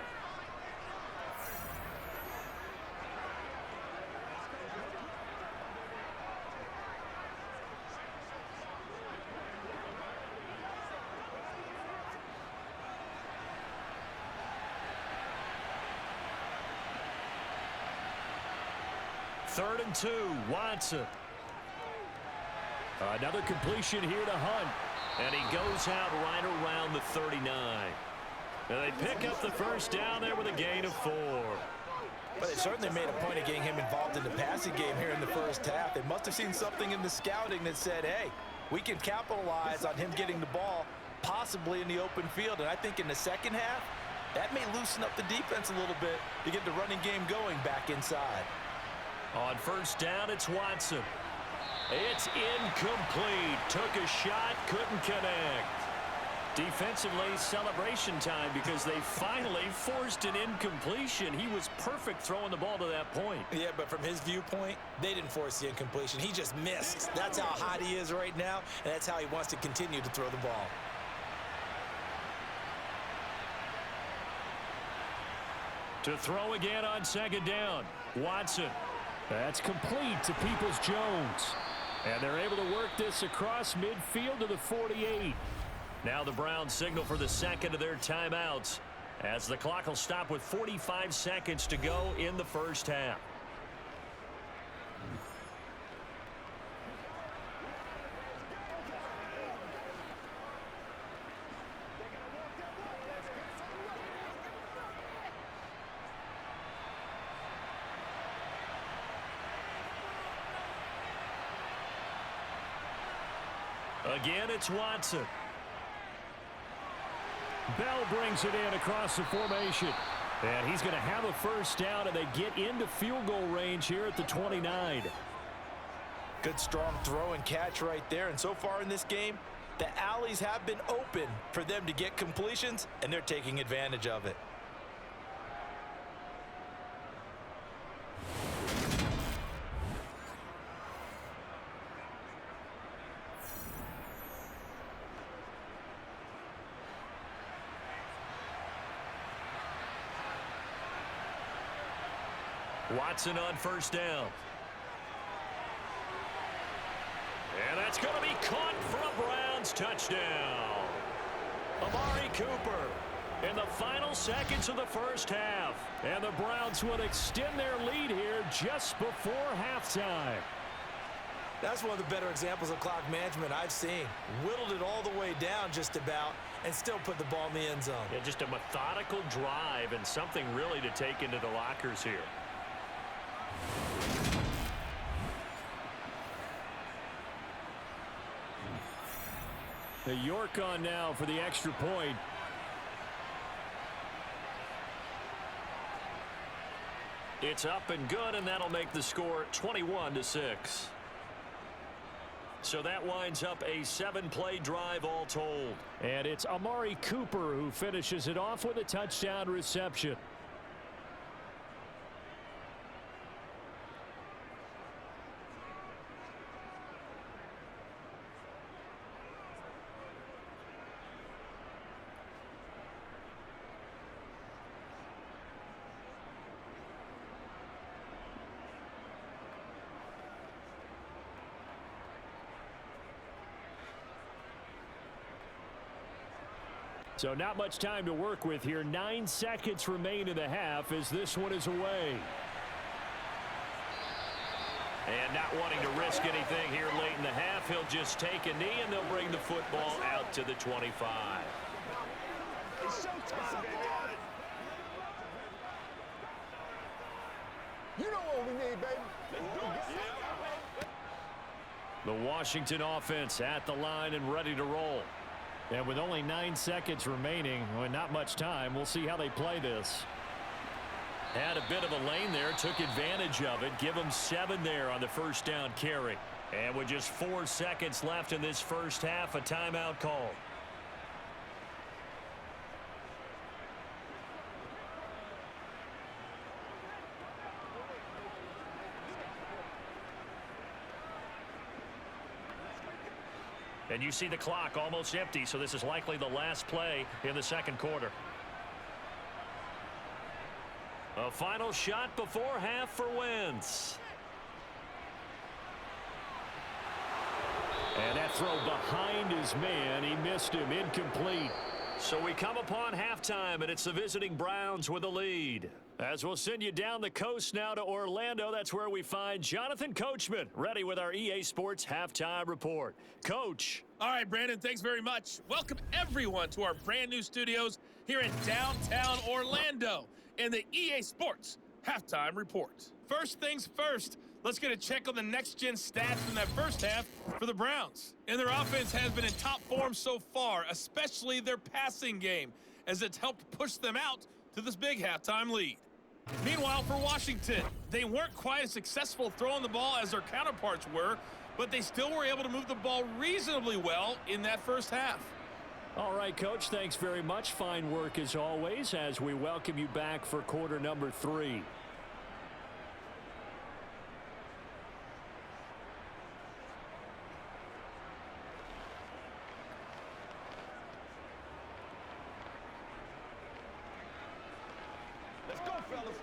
Speaker 2: Third and 2, Watson. Another completion here to Hunt. And he goes out right around the 39. And they pick up the first down there with a gain of 4.
Speaker 3: But they certainly made a point of getting him involved in the passing game here in the first half. They must have seen something in the scouting that said, hey, we can capitalize on him getting the ball possibly in the open field. And I think in the second half, that may loosen up the defense a little bit to get the running game going back inside.
Speaker 2: On first down, it's Watson. It's incomplete. Took a shot, couldn't connect. Defensively, celebration time because they finally forced an incompletion. He was perfect throwing the ball to that point.
Speaker 3: Yeah, but from his viewpoint, they didn't force the incompletion. He just missed. That's how hot he is right now, and that's how he wants to continue to throw the ball.
Speaker 2: To throw again on second down, Watson. That's complete to Peoples-Jones. And they're able to work this across midfield to the 48. Now the Browns signal for the second of their timeouts, as the clock will stop with 45 seconds to go in the first half. Again, it's Watson. Bell brings it in across the formation. And he's going to have a first down, and they get into field goal range here at the 29.
Speaker 3: Good strong throw and catch right there. And so far in this game, the alleys have been open for them to get completions, and they're taking advantage of it.
Speaker 2: Watson on first down. And that's going to be caught for a Browns touchdown. Amari Cooper in the final seconds of the first half. And the Browns will extend their lead here just before halftime.
Speaker 3: That's one of the better examples of clock management I've seen. Whittled it all the way down just about and still put the ball in the end zone.
Speaker 2: Yeah, just a methodical drive and something really to take into the lockers here. The York on now for the extra point. It's up and good, and that'll make the score 21-6. So that winds up a 7-play drive all told. And it's Amari Cooper who finishes it off with a touchdown reception. So not much time to work with here. 9 seconds remain in the half as this one is away. And not wanting to risk anything here late in the half, he'll just take a knee and they'll bring the football out to the 25.
Speaker 4: It's showtime, baby. You know what we need, baby.
Speaker 2: The Washington offense at the line and ready to roll. And with only 9 seconds remaining, well, not much time, we'll see how they play this. Had a bit of a lane there, took advantage of it. Give them 7 there on the first down carry. And with just 4 seconds left in this first half, a timeout call. And you see the clock almost empty, so this is likely the last play in the second quarter. A final shot before half for Wentz. And that throw behind his man. He missed him. Incomplete. So we come upon halftime, and it's the visiting Browns with a lead. As we'll send you down the coast now to Orlando, that's where we find Jonathan Coachman, ready with our EA Sports Halftime Report. Coach.
Speaker 5: All right, Brandon, thanks very much. Welcome, everyone, to our brand new studios here in downtown Orlando in the EA Sports Halftime Report. First things first, let's get a check on the next-gen stats in that first half for the Browns. And their offense has been in top form so far, especially their passing game, as it's helped push them out to this big halftime lead. Meanwhile, for Washington, they weren't quite as successful throwing the ball as their counterparts were, but they still were able to move the ball reasonably well in that first half.
Speaker 2: All right, Coach, thanks very much. Fine work as always as we welcome you back for quarter number 3.
Speaker 4: Let's go, fellas.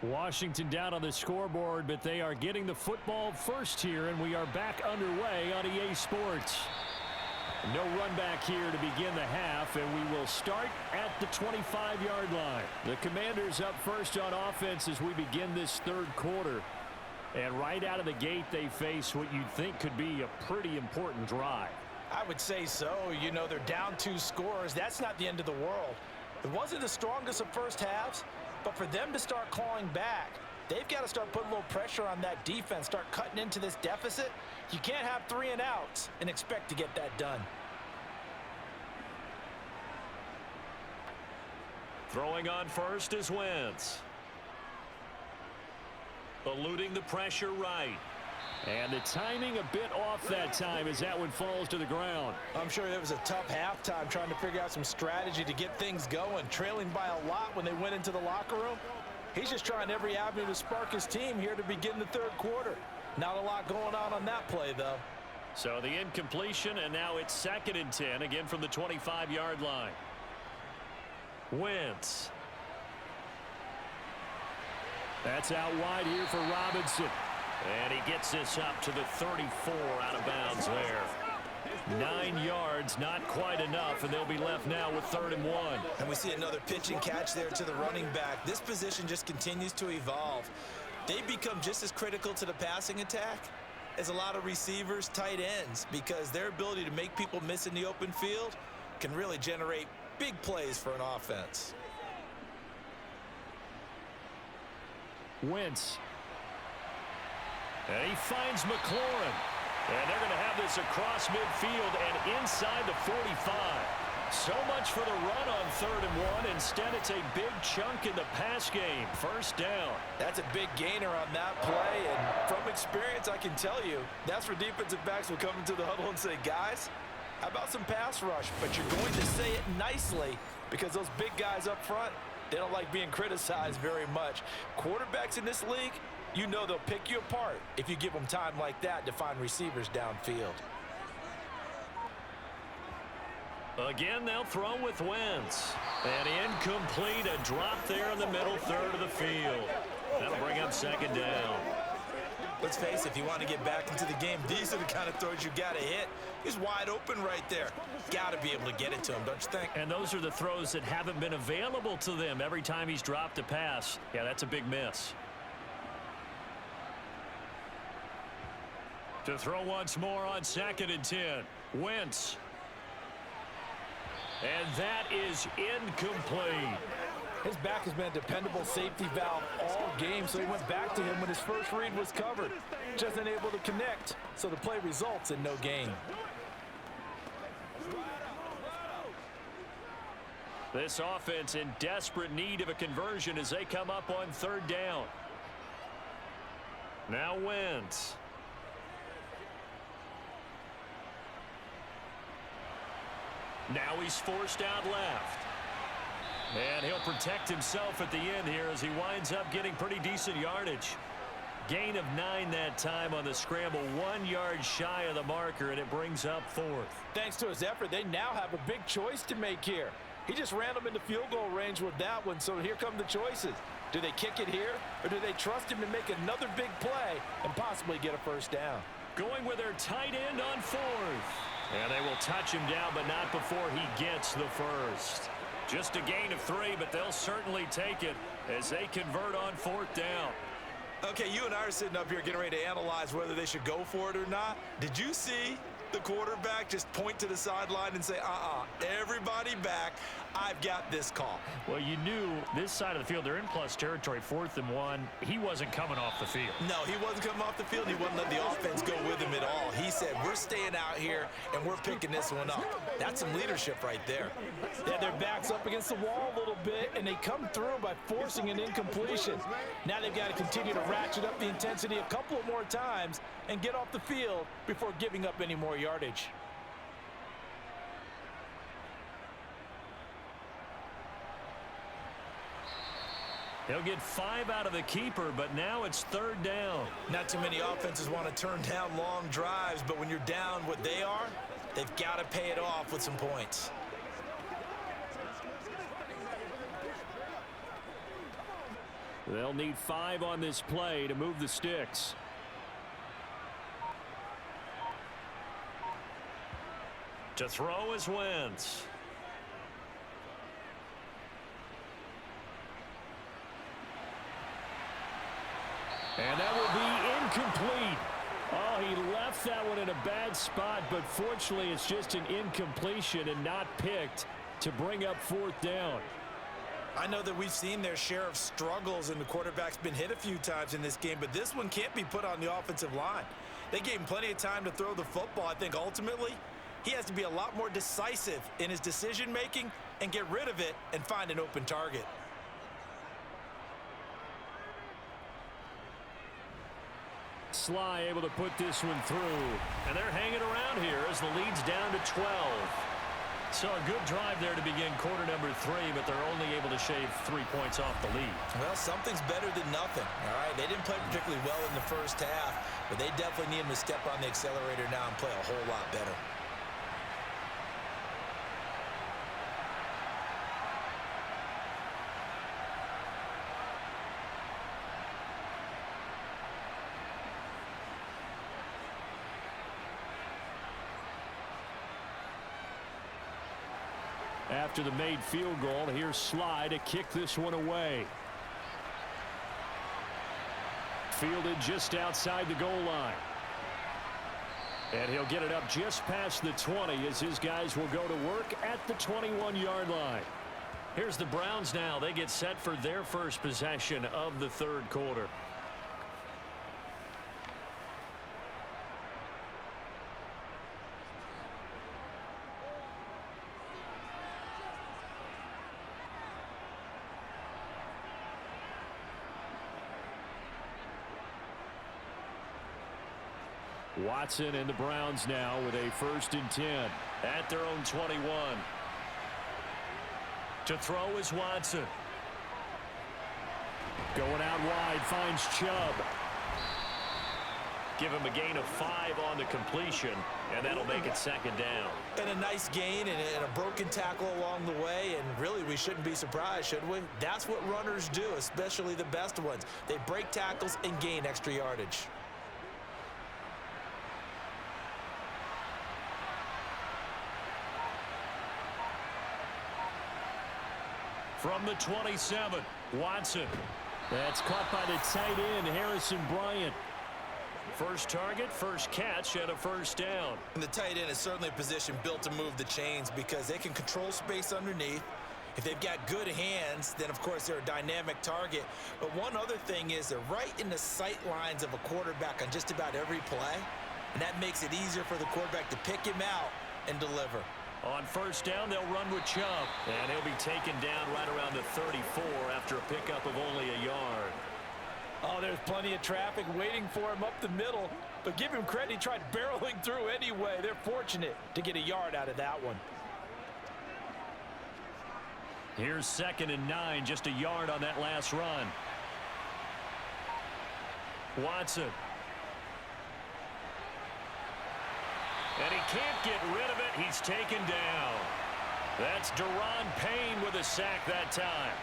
Speaker 2: Washington down on the scoreboard, but they are getting the football first here, and we are back underway on EA Sports. No run back here to begin the half, and we will start at the 25-yard line. The Commanders up first on offense as we begin this third quarter. And right out of the gate, they face what you'd think could be a pretty important drive.
Speaker 3: I would say so. You know, they're down 2 scores. That's not the end of the world. It wasn't the strongest of first halves, but for them to start clawing back, they've got to start putting a little pressure on that defense, start cutting into this deficit. You can't have 3 and outs and expect to get that done.
Speaker 2: Throwing on first is Wentz. Eluding the pressure right. And the timing a bit off that time as that one falls to the ground.
Speaker 3: I'm sure it was a tough halftime trying to figure out some strategy to get things going, trailing by a lot when they went into the locker room. He's just trying every avenue to spark his team here to begin the third quarter. Not a lot going on that play, though.
Speaker 2: So the incompletion, and now it's 2nd and 10, again from the 25-yard line. Wentz. That's out wide here for Robinson. And he gets this up to the 34 out of bounds there. 9 yards, not quite enough, and they'll be left now with 3rd and 1.
Speaker 3: And we see another pitch and catch there to the running back. This position just continues to evolve. They become just as critical to the passing attack as a lot of receivers, tight ends, because their ability to make people miss in the open field can really generate big plays for an offense.
Speaker 2: Wentz. And he finds McLaurin. And they're going to have this across midfield and inside the 45. So much for the run on 3rd and 1. Instead, it's a big chunk in the pass game. First down.
Speaker 3: That's a big gainer on that play. And from experience, I can tell you, that's where defensive backs will come into the huddle and say, guys, how about some pass rush? But you're going to say it nicely because those big guys up front, they don't like being criticized very much. Quarterbacks in this league, you know they'll pick you apart if you give them time like that to find receivers downfield.
Speaker 2: Again, they'll throw with Wentz. And incomplete, a drop there in the middle third of the field. That'll bring up 2nd down.
Speaker 3: Let's face it, if you want to get back into the game, these are the kind of throws you got to hit. He's wide open right there. Got to be able to get it to him, don't you think?
Speaker 2: And those are the throws that haven't been available to them every time he's dropped a pass. Yeah, that's a big miss. To throw once more on 2nd and 10. Wentz. And that is incomplete.
Speaker 3: His back has been a dependable safety valve all game, so he went back to him when his first read was covered. Just unable to connect, so the play results in no gain.
Speaker 2: This offense in desperate need of a conversion as they come up on 3rd down. Now Wentz. Now he's forced out left. And he'll protect himself at the end here as he winds up getting pretty decent yardage. Gain of 9 that time on the scramble, 1 yard shy of the marker, and it brings up 4th.
Speaker 3: Thanks to his effort, they now have a big choice to make here. He just ran them into field goal range with that one, so here come the choices. Do they kick it here, or do they trust him to make another big play and possibly get a first down?
Speaker 2: Going with their tight end on 4th. And they will touch him down, but not before he gets the first. Just a gain of 3, but they'll certainly take it as they convert on 4th down.
Speaker 3: Okay, you and I are sitting up here getting ready to analyze whether they should go for it or not. Did you see the quarterback just point to the sideline and say, everybody back, I've got this call?
Speaker 2: Well, you knew this side of the field, they're in plus territory, 4th and 1. He wasn't coming off the field.
Speaker 3: No, he wasn't coming off the field. He wouldn't let the offense go with him at all. He said, we're staying out here, and we're picking this one up. That's some leadership right there. They had their backs up against the wall a little bit, and they come through by forcing an incompletion. Now they've got to continue to ratchet up the intensity a couple of more times and get off the field before giving up any more yardage.
Speaker 2: They'll get 5 out of the keeper, but now it's 3rd down.
Speaker 3: Not too many offenses want to turn down long drives, but when you're down what they are, they've got to pay it off with some points.
Speaker 2: They'll need 5 on this play to move the sticks. To throw is Wentz. And that will be incomplete. Oh, he left that one in a bad spot, but fortunately it's just an incompletion and not picked to bring up 4th down.
Speaker 3: I know that we've seen their share of struggles and the quarterback's been hit a few times in this game, but this one can't be put on the offensive line. They gave him plenty of time to throw the football. I think ultimately he has to be a lot more decisive in his decision-making and get rid of it and find an open target.
Speaker 2: Sly able to put this one through. And they're hanging around here as the lead's down to 12. So a good drive there to begin quarter number 3, but they're only able to shave 3 points off the lead.
Speaker 3: Well, something's better than nothing, all right? They didn't play particularly well in the first half, but they definitely need him to step on the accelerator now and play a whole lot better.
Speaker 2: After the made field goal, here's Sly to kick this one away. Fielded just outside the goal line. And he'll get it up just past the 20 as his guys will go to work at the 21-yard line. Here's the Browns now. They get set for their first possession of the 3rd quarter. Watson and the Browns now with a 1st and 10 at their own 21. To throw is Watson. Going out wide, finds Chubb. Give him a gain of 5 on the completion, and that'll make it 2nd down.
Speaker 3: And a nice gain and a broken tackle along the way, and really we shouldn't be surprised, should we? That's what runners do, especially the best ones. They break tackles and gain extra yardage.
Speaker 2: From the 27, Watson. That's caught by the tight end, Harrison Bryant. First target, first catch, and a 1st down.
Speaker 3: And the tight end is certainly a position built to move the chains because they can control space underneath. If they've got good hands, then of course they're a dynamic target. But one other thing is they're right in the sight lines of a quarterback on just about every play. And that makes it easier for the quarterback to pick him out and deliver.
Speaker 2: On 1st down, they'll run with Chubb. And he'll be taken down right around the 34 after a pickup of only a yard.
Speaker 3: Oh, there's plenty of traffic waiting for him up the middle. But give him credit, he tried barreling through anyway. They're fortunate to get a yard out of that one.
Speaker 2: Here's 2nd and 9, just a yard on that last run. Watson. And he can't get rid of it. He's taken down. That's Deron Payne with a sack that time.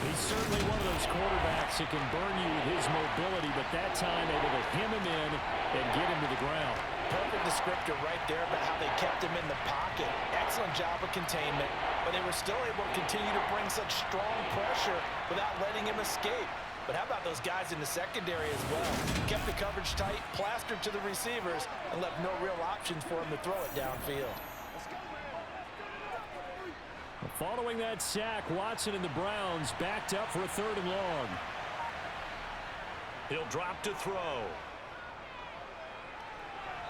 Speaker 2: He's certainly one of those quarterbacks that can burn you with his mobility, but that time able to hem him in and get him to the ground.
Speaker 3: Perfect descriptor right there about how they kept him in the pocket. Excellent job of containment, but they were still able to continue to bring such strong pressure without letting him escape. But how about those guys in the secondary as well? Kept the coverage tight, plastered to the receivers, and left no real options for him to throw it downfield.
Speaker 2: Following that sack, Watson and the Browns backed up for a 3rd and long. He'll drop to throw.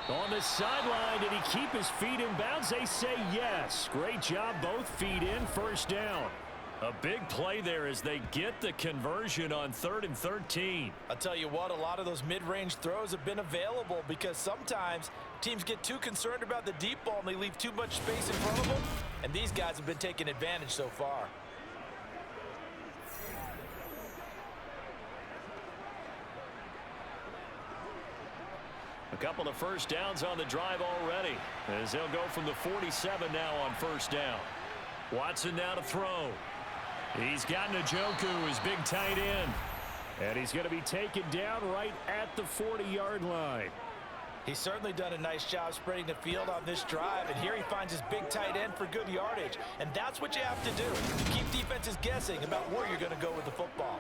Speaker 2: On the sideline, did he keep his feet in bounds? They say yes. Great job, both feet in, 1st down. A big play there as they get the conversion on 3rd and 13.
Speaker 3: I'll tell you what, a lot of those mid-range throws have been available because sometimes teams get too concerned about the deep ball and they leave too much space in front of them, and these guys have been taking advantage so far.
Speaker 2: A couple of 1st downs on the drive already as they'll go from the 47 now on 1st down. Watson now to throw. He's got Njoku, his big tight end. And he's going to be taken down right at the 40-yard line.
Speaker 3: He's certainly done a nice job spreading the field on this drive, and here he finds his big tight end for good yardage. And that's what you have to do. Keep defenses guessing about where you're going to go with the football.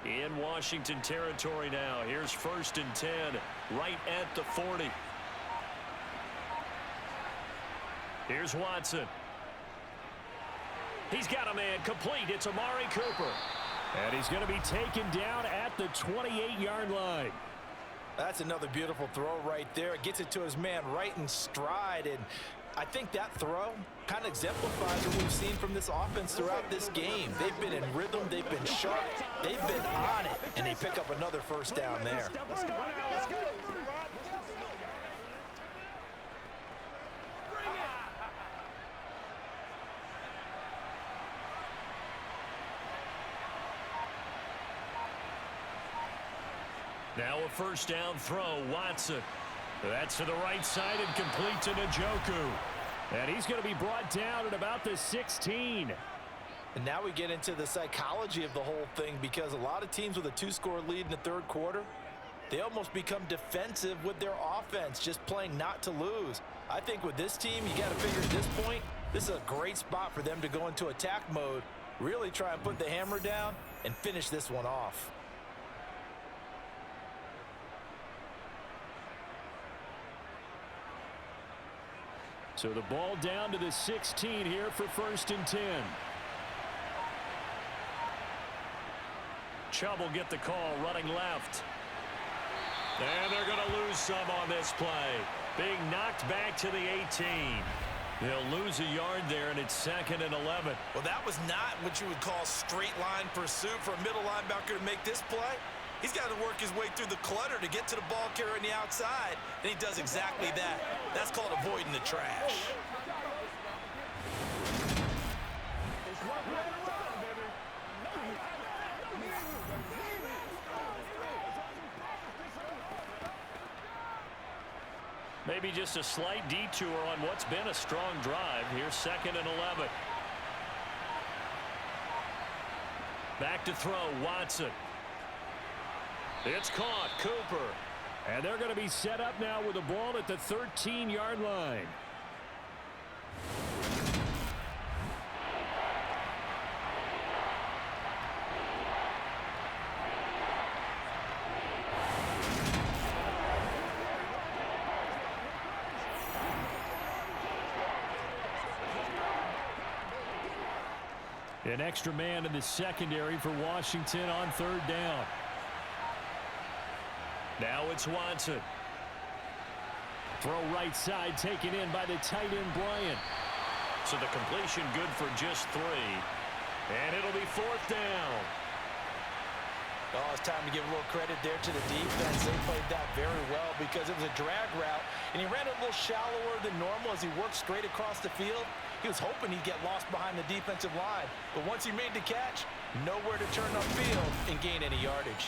Speaker 2: In Washington territory now. Here's 1st and 10, right at the 40. Here's Watson. He's got a man complete. It's Amari Cooper. And he's going to be taken down at the 28-yard line.
Speaker 3: That's another beautiful throw right there. It gets it to his man right in stride. And I think that throw kind of exemplifies what we've seen from this offense throughout this game. They've been in rhythm. They've been sharp. They've been on it. And they pick up another first down there.
Speaker 2: Now a first down throw, Watson. That's to the right side and complete to Njoku. And he's going to be brought down at about the 16.
Speaker 3: And now we get into the psychology of the whole thing, because a lot of teams with a 2-score lead in the third quarter, they almost become defensive with their offense, just playing not to lose. I think with this team, you got to figure at this point, this is a great spot for them to go into attack mode, really try and put the hammer down and finish this one off.
Speaker 2: So the ball down to the 16 here for 1st and 10. Chubb will get the call running left. And they're going to lose some on this play. Being knocked back to the 18. They'll lose a yard there, and it's 2nd and 11.
Speaker 3: Well, that was not what you would call straight line pursuit for a middle linebacker to make this play. He's got to work his way through the clutter to get to the ball carrier on the outside. And he does exactly that. That's called avoiding the trash.
Speaker 2: Maybe just a slight detour on what's been a strong drive. Here's 2nd and 11. Back to throw, Watson. It's caught, Cooper. And they're going to be set up now with the ball at the 13-yard line. An extra man in the secondary for Washington on 3rd down. Now it's Watson. Throw right side taken in by the tight end Bryant. So the completion good for just 3. And it'll be 4th down.
Speaker 3: Oh, it's time to give a little credit there to the defense. They played that very well because it was a drag route, and he ran it a little shallower than normal as he worked straight across the field. He was hoping he'd get lost behind the defensive line, but once he made the catch, nowhere to turn upfield and gain any yardage.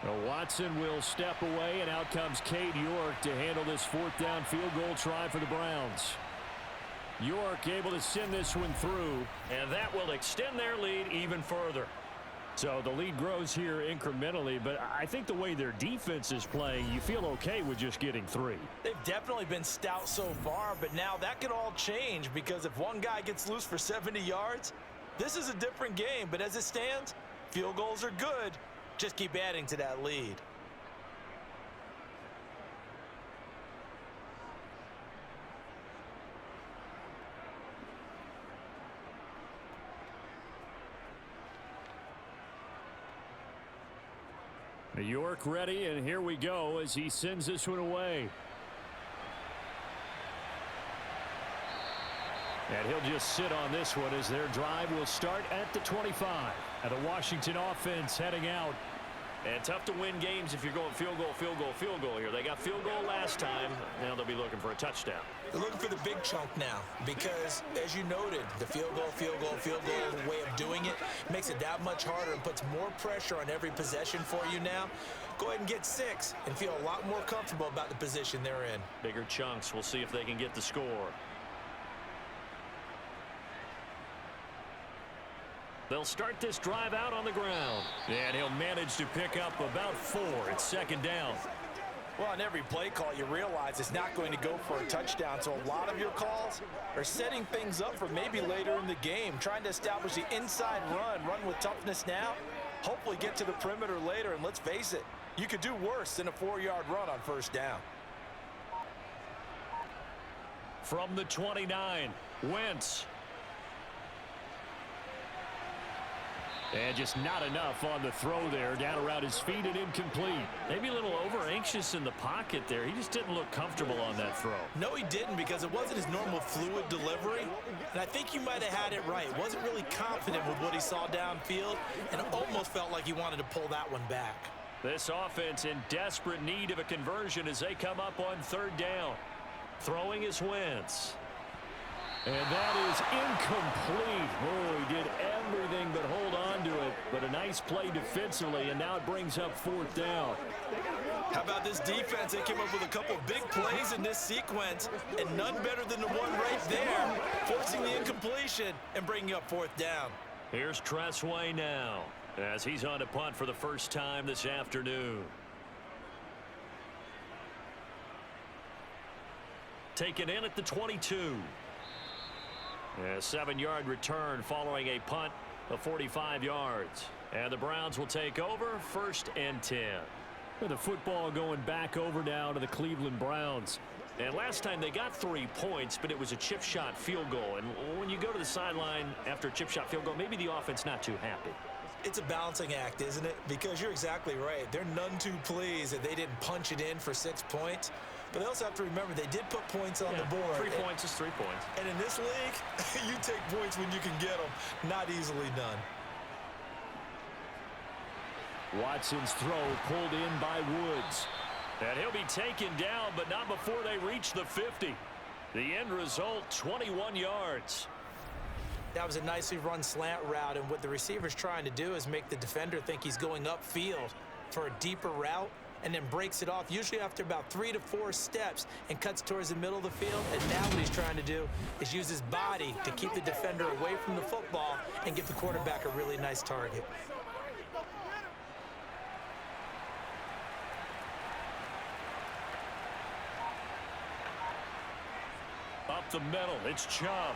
Speaker 2: Well, Watson will step away, and out comes Cade York to handle this 4th down field goal try for the Browns. York able to send this one through, and that will extend their lead even further. So the lead grows here incrementally, but I think the way their defense is playing, you feel okay with just getting 3.
Speaker 3: They've definitely been stout so far, but now that could all change, because if one guy gets loose for 70 yards, this is a different game. But as it stands, field goals are good. Just keep adding to that lead.
Speaker 2: York ready, and here we go as he sends this one away. And he'll just sit on this one as their drive will start at the 25. And the Washington offense heading out And tough to win games if you're going field goal, field goal, field goal here. They got field goal last time. Now they'll be looking for a touchdown.
Speaker 3: They're looking for the big chunk now because, as you noted, the field goal way of doing it makes it that much harder and puts more pressure on every possession for you now. Go ahead and get 6 and feel a lot more comfortable about the position they're in.
Speaker 2: Bigger chunks. We'll see if they can get the score. They'll start this drive out on the ground. And he'll manage to pick up about 4. It's second down.
Speaker 3: Well, on every play call, you realize it's not going to go for a touchdown. So a lot of your calls are setting things up for maybe later in the game, trying to establish the inside run with toughness now, hopefully get to the perimeter later. And let's face it, you could do worse than a 4-yard run on first down.
Speaker 2: From the 29, Wentz. And just not enough on the throw there. Down around his feet and incomplete. Maybe a little over-anxious in the pocket there. He just didn't look comfortable on that throw.
Speaker 3: No, he didn't, because it wasn't his normal fluid delivery. And I think you might have had it right. Wasn't really confident with what he saw downfield, and it almost felt like he wanted to pull that one back.
Speaker 2: This offense in desperate need of a conversion as they come up on third down. Throwing is Wentz. And that is incomplete. Oh, he did everything but hold on to it. But a nice play defensively, and now it brings up fourth down.
Speaker 3: How about this defense? They came up with a couple big plays in this sequence, and none better than the one right there, forcing the incompletion and bringing up fourth down.
Speaker 2: Here's Tressway now, as he's on to punt for the first time this afternoon. Taken in at the 22. A 7-yard return following a punt of 45 yards. And the Browns will take over, 1st and 10. With the football going back over now to the Cleveland Browns. And last time they got 3 points, but it was a chip shot field goal. And when you go to the sideline after a chip shot field goal, maybe the offense not too happy.
Speaker 3: It's a balancing act, isn't it? Because you're exactly right. They're none too pleased that they didn't punch it in for 6 points. But they also have to remember they did put points on the board.
Speaker 2: 3 points is 3 points.
Speaker 3: And in this league, you take points when you can get them. Not easily done.
Speaker 2: Watson's throw pulled in by Woods. And he'll be taken down, but not before they reach the 50. The end result, 21 yards.
Speaker 3: That was a nicely run slant route, and what the receiver's trying to do is make the defender think he's going upfield for a deeper route, and then breaks it off, usually after about 3 to 4 steps, and cuts towards the middle of the field. And now what he's trying to do is use his body to keep the defender away from the football and give the quarterback a really nice target.
Speaker 2: Up the middle, it's Chubb.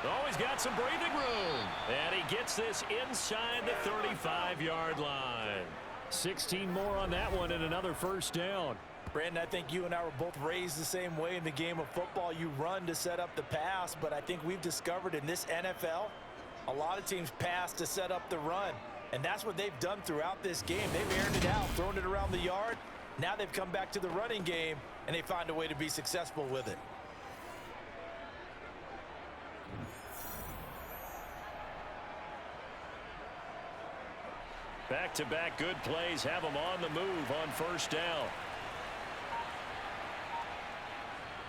Speaker 2: Oh, he's got some breathing room. And he gets this inside the 35-yard line. 16 more on that one and another first down.
Speaker 3: Brandon, I think you and I were both raised the same way in the game of football. You run to set up the pass, but I think we've discovered in this NFL, a lot of teams pass to set up the run. And that's what they've done throughout this game. They've aired it out, thrown it around the yard. Now they've come back to the running game, and they find a way to be successful with it.
Speaker 2: Back-to-back good plays have them on the move on first down.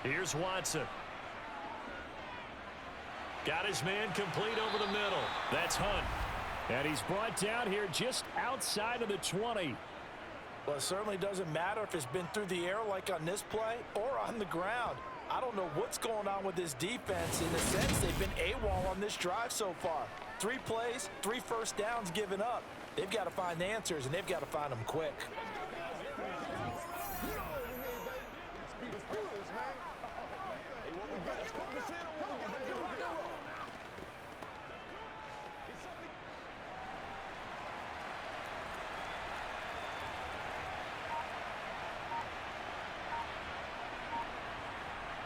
Speaker 2: Here's Watson. Got his man complete over the middle. That's Hunt. And he's brought down here just outside of the 20.
Speaker 3: Well, it certainly doesn't matter if it's been through the air like on this play or on the ground. I don't know what's going on with this defense. In a sense, they've been AWOL on this drive so far. 3 plays, 3 first downs given up. They've got to find the answers, and they've got to find them quick.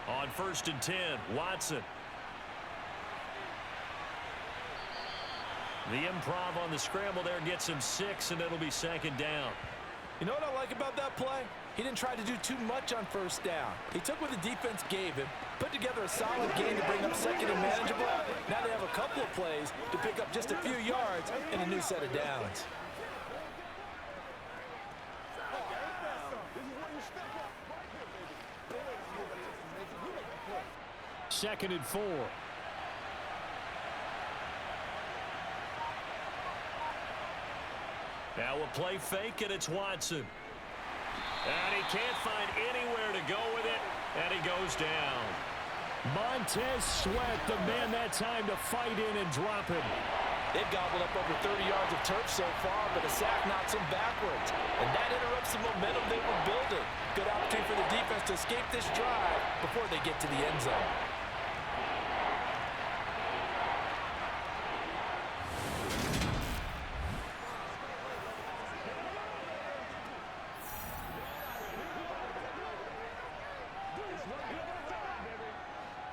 Speaker 2: On 1st and 10, Watson. The improv on the scramble there gets him 6, and it'll be second down.
Speaker 3: You know what I like about that play? He didn't try to do too much on first down. He took what the defense gave him, put together a solid game to bring up second and manageable. Now they have a couple of plays to pick up just a few yards and a new set of downs.
Speaker 2: 2nd and 4. Now we'll play fake, and it's Watson. And he can't find anywhere to go with it, and he goes down. Montez Sweat, the man that time to fight in and drop him.
Speaker 3: They've gobbled up over 30 yards of turf so far, but a sack knocks them backwards. And that interrupts the momentum they were building. Good opportunity for the defense to escape this drive before they get to the end zone.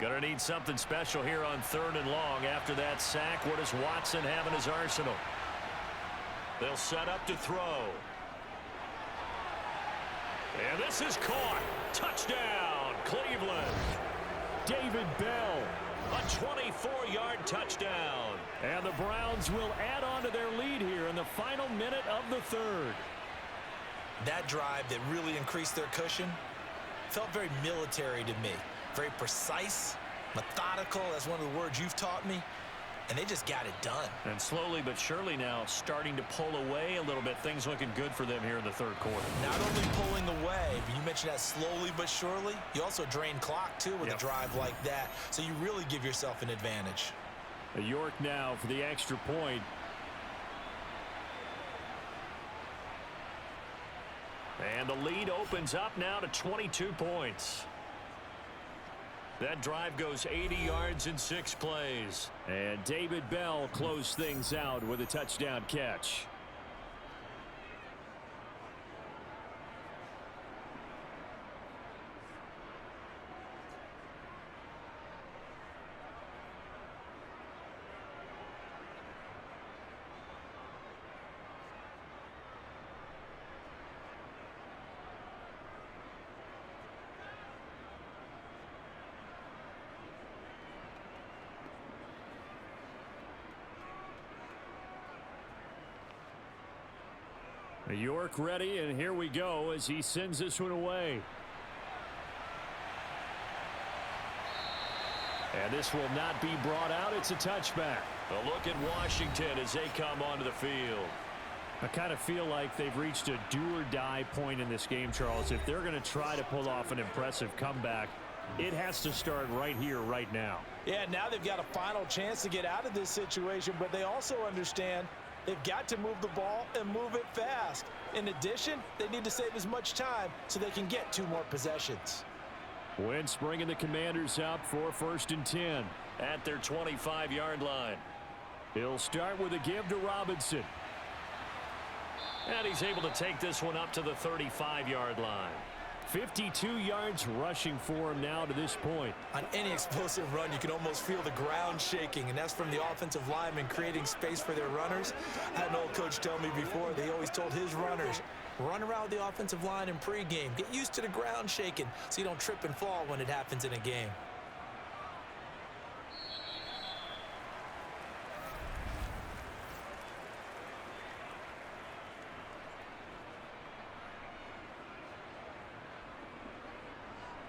Speaker 2: Gonna need something special here on 3rd and long. After that sack, what does Watson have in his arsenal? They'll set up to throw. And this is caught. Touchdown, Cleveland. David Bell, a 24-yard touchdown. And the Browns will add on to their lead here in the final minute of the 3rd.
Speaker 3: That drive that really increased their cushion felt very military to me. Very precise, methodical, that's one of the words you've taught me, and they just got it done.
Speaker 2: And slowly but surely now starting to pull away a little bit. Things looking good for them here in the 3rd quarter.
Speaker 3: Not only pulling away, but you mentioned that slowly but surely, you also drain clock too with a drive like that, so you really give yourself an advantage.
Speaker 2: York now for the extra point. And the lead opens up now to 22 points. That drive goes 80 yards in 6 plays. And David Bell closed things out with a touchdown catch. York ready, and here we go as he sends this one away. And this will not be brought out. It's a touchback. A look at Washington as they come onto the field. I kind of feel like they've reached a do-or-die point in this game, Charles. If they're going to try to pull off an impressive comeback, it has to start right here, right now.
Speaker 3: Yeah, now they've got a final chance to get out of this situation, but they also understand they've got to move the ball and move it fast. In addition, they need to save as much time so they can get 2 more possessions.
Speaker 2: Wentz bringing the Commanders up for 1st and 10 at their 25-yard line. He'll start with a give to Robinson. And he's able to take this one up to the 35-yard line. 52 yards rushing for him now to this point.
Speaker 3: On any explosive run, you can almost feel the ground shaking, and that's from the offensive linemen creating space for their runners. I had an old coach tell me before, they always told his runners, run around the offensive line in pregame. Get used to the ground shaking so you don't trip and fall when it happens in a game.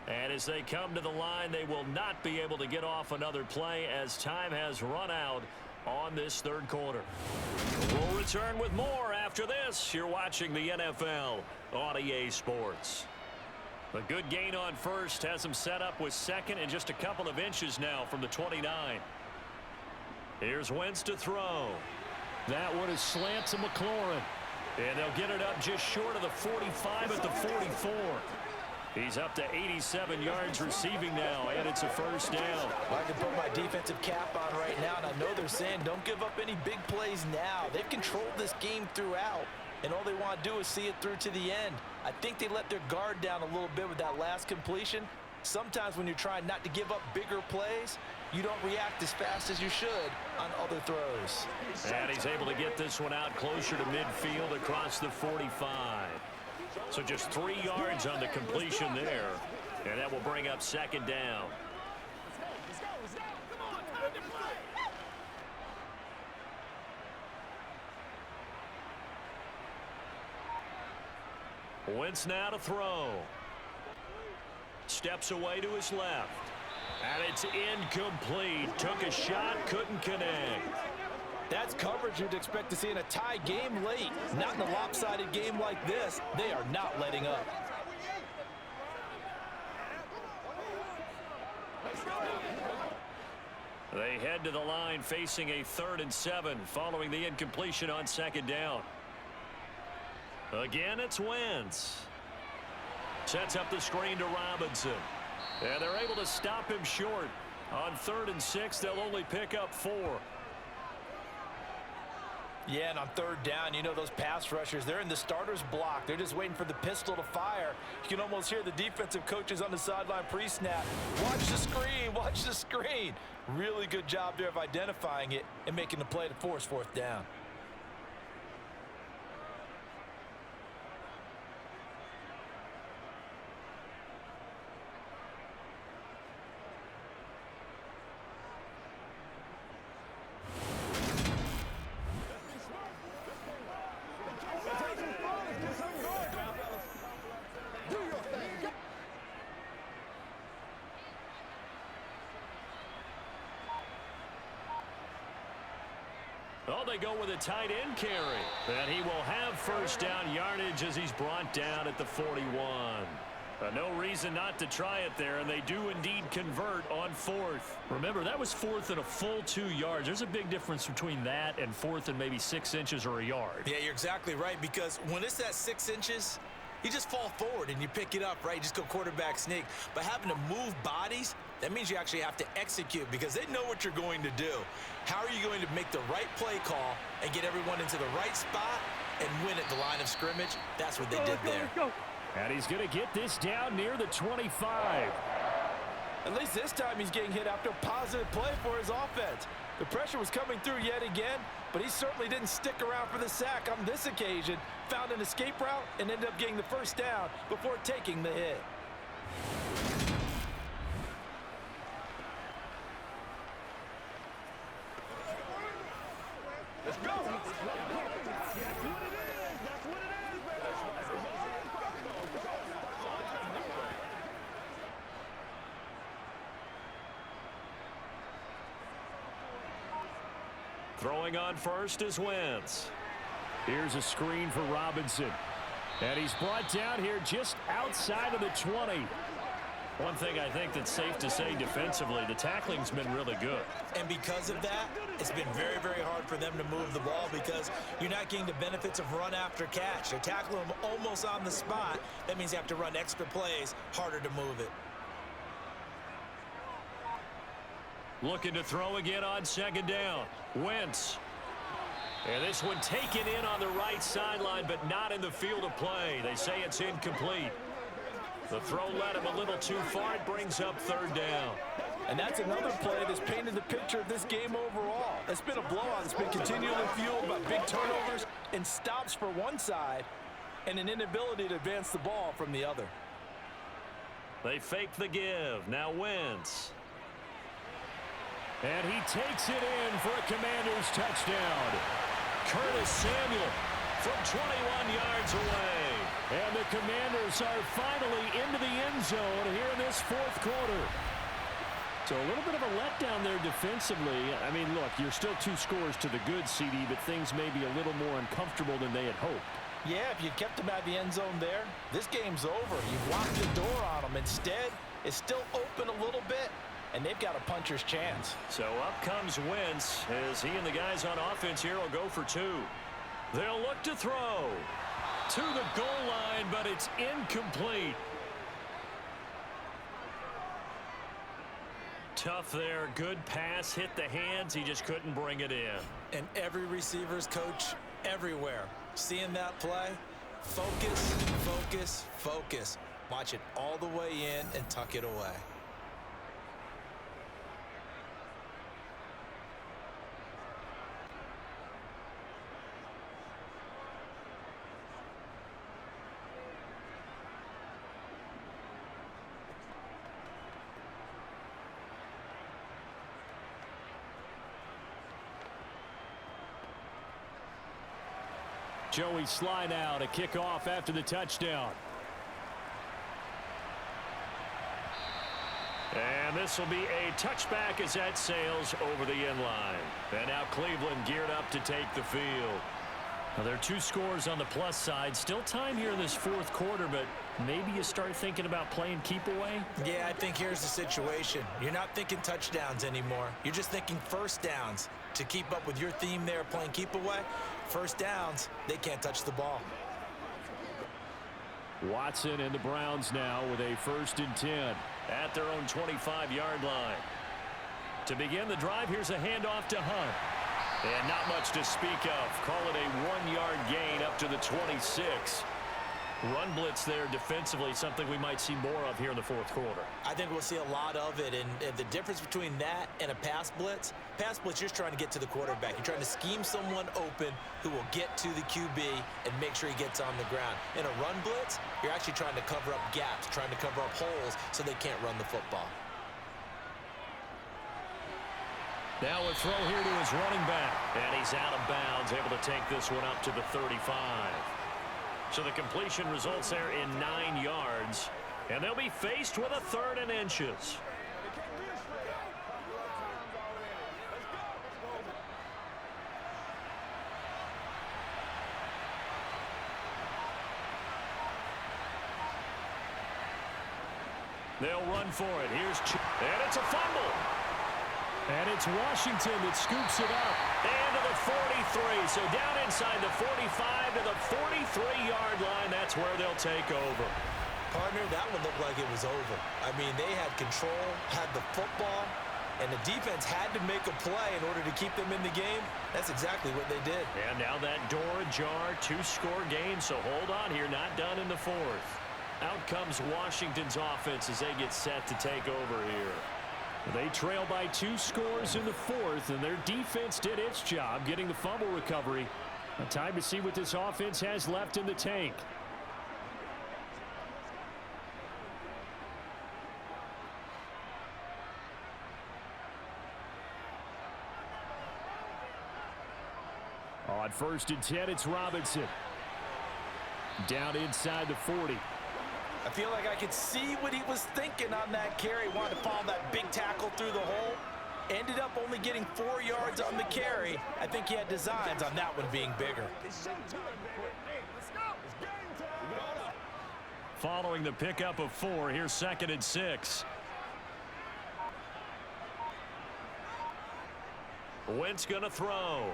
Speaker 2: And as they come to the line, they will not be able to get off another play as time has run out on this 3rd quarter. We'll return with more after this. You're watching the NFL on EA Sports. A good gain on 1st has them set up with 2nd and just a couple of inches now from the 29. Here's Wentz to throw. That one is slant to McLaurin. And they'll get it up just short of the 45 at the 44. He's up to 87 yards receiving now, and it's a 1st down.
Speaker 3: Well, I can put my defensive cap on right now, and I know they're saying don't give up any big plays now. They've controlled this game throughout, and all they want to do is see it through to the end. I think they let their guard down a little bit with that last completion. Sometimes when you're trying not to give up bigger plays, you don't react as fast as you should on other throws.
Speaker 2: And he's able to get this one out closer to midfield across the 45. So just 3 yards on the completion there. And that will bring up 2nd down. Wentz now to throw. Steps away to his left. And it's incomplete. Took a shot, couldn't connect.
Speaker 3: That's coverage you'd expect to see in a tie game late. Not in a lopsided game like this. They are not letting up.
Speaker 2: They head to the line facing a 3rd and 7 following the incompletion on 2nd down. Again, it's Wentz. Sets up the screen to Robinson. And they're able to stop him short. On 3rd and 6, they'll only pick up 4.
Speaker 3: Yeah, and on 3rd down, you know those pass rushers, they're in the starter's block. They're just waiting for the pistol to fire. You can almost hear the defensive coaches on the sideline pre-snap. Watch the screen, watch the screen. Really good job there of identifying it and making the play to force 4th down.
Speaker 2: Oh, they go with a tight end carry. And he will have 1st down yardage as he's brought down at the 41. No reason not to try it there, and they do indeed convert on 4th.
Speaker 6: Remember, that was 4th and a full 2 yards. There's a big difference between that and 4th and maybe 6 inches or a yard.
Speaker 3: Yeah, you're exactly right, because when it's that 6 inches, you just fall forward and you pick it up, right? You just go quarterback sneak. But having to move bodies, that means you actually have to execute because they know what you're going to do. How are you going to make the right play call and get everyone into the right spot and win at the line of scrimmage? That's what they did there.
Speaker 2: And he's going to get this down near the 25.
Speaker 3: At least this time he's getting hit after a positive play for his offense. The pressure was coming through yet again, but he certainly didn't stick around for the sack on this occasion. Found an escape route and ended up getting the 1st down before taking the hit.
Speaker 4: Let's go. That's what it is. That's what it is, baby.
Speaker 2: Throwing on 1st is Wentz. Here's a screen for Robinson. And he's brought down here just outside of the 20. One thing I think that's safe to say defensively, the tackling's been really good.
Speaker 3: And because of that, it's been very, very hard for them to move the ball because you're not getting the benefits of run after catch. They're tackling them almost on the spot. That means you have to run extra plays, harder to move it.
Speaker 2: Looking to throw again on 2nd down. Wentz. And this one taken in on the right sideline, but not in the field of play. They say it's incomplete. The throw led him a little too far. It brings up 3rd down.
Speaker 3: And that's another play that's painted the picture of this game overall. It's been a blowout. It's been continually fueled by big turnovers and stops for one side and an inability to advance the ball from the other.
Speaker 2: They fake the give. Now Wentz. And he takes it in for a Commanders touchdown. Curtis Samuel from 21 yards away. And the Commanders are finally into the end zone here in this 4th quarter.
Speaker 6: So a little bit of a letdown there defensively. I mean, look, you're still 2 scores to the good, CD, but things may be a little more uncomfortable than they had hoped.
Speaker 3: Yeah, if you kept them out of the end zone there, this game's over. You've locked the door on them. Instead, it's still open a little bit, and they've got a puncher's chance.
Speaker 2: So up comes Wentz as he and the guys on offense here will go for 2. They'll look to throw to the goal line, but it's incomplete. Tough there. Good pass. Hit the hands. He just couldn't bring it in.
Speaker 3: And every receiver's coach everywhere. Seeing that play, focus, focus, focus. Watch it all the way in and tuck it away.
Speaker 2: Joey Sly now to kick off after the touchdown. And And this will be a touchback as that sails over the end line. And now Cleveland geared up to take the field. Now, there are 2 scores on the plus side. Still time here in this 4th quarter, but maybe you start thinking about playing keep away?
Speaker 3: Yeah, I think here's the situation. You're not thinking touchdowns anymore. You're just thinking first downs. To keep up with your theme there, playing keep away, first downs, they can't touch the ball.
Speaker 2: Watson and the Browns now with a 1st and 10 at their own 25-yard line. To begin the drive, here's a handoff to Hunt. And not much to speak of. Call it a 1-yard gain up to the 26. Run blitz there defensively, something we might see more of here in the 4th quarter.
Speaker 3: I think we'll see a lot of it, and the difference between that and a pass blitz, you're just trying to get to the quarterback. You're trying to scheme someone open who will get to the QB and make sure he gets on the ground. In a run blitz, you're actually trying to cover up gaps, trying to cover up holes so they can't run the football.
Speaker 2: Now a throw here to his running back, and he's out of bounds, able to take this one up to the 35. So the completion results there in 9 yards, and they'll be faced with a 3rd and inches. They'll run for it. And it's a fumble.
Speaker 6: And it's Washington that scoops it up.
Speaker 2: And to the 43. So down inside the 45 to the 43-yard line. That's where they'll take over.
Speaker 3: Partner, that one looked like it was over. I mean, they had control, had the football, and the defense had to make a play in order to keep them in the game. That's exactly what they did.
Speaker 2: And now that door ajar, 2-score game. So hold on here, not done in the 4th. Out comes Washington's offense as they get set to take over here.
Speaker 6: They trail by 2 scores in the 4th, and their defense did its job getting the fumble recovery. Now, time to see what this offense has left in the tank. On 1st and 10, it's Robinson. Down inside the 40.
Speaker 3: I feel like I could see what he was thinking on that carry. Wanted to follow that big tackle through the hole. Ended up only getting 4 yards on the carry. I think he had designs on that one being bigger.
Speaker 2: Following the pickup of 4, here's 2nd and 6. Wentz gonna throw.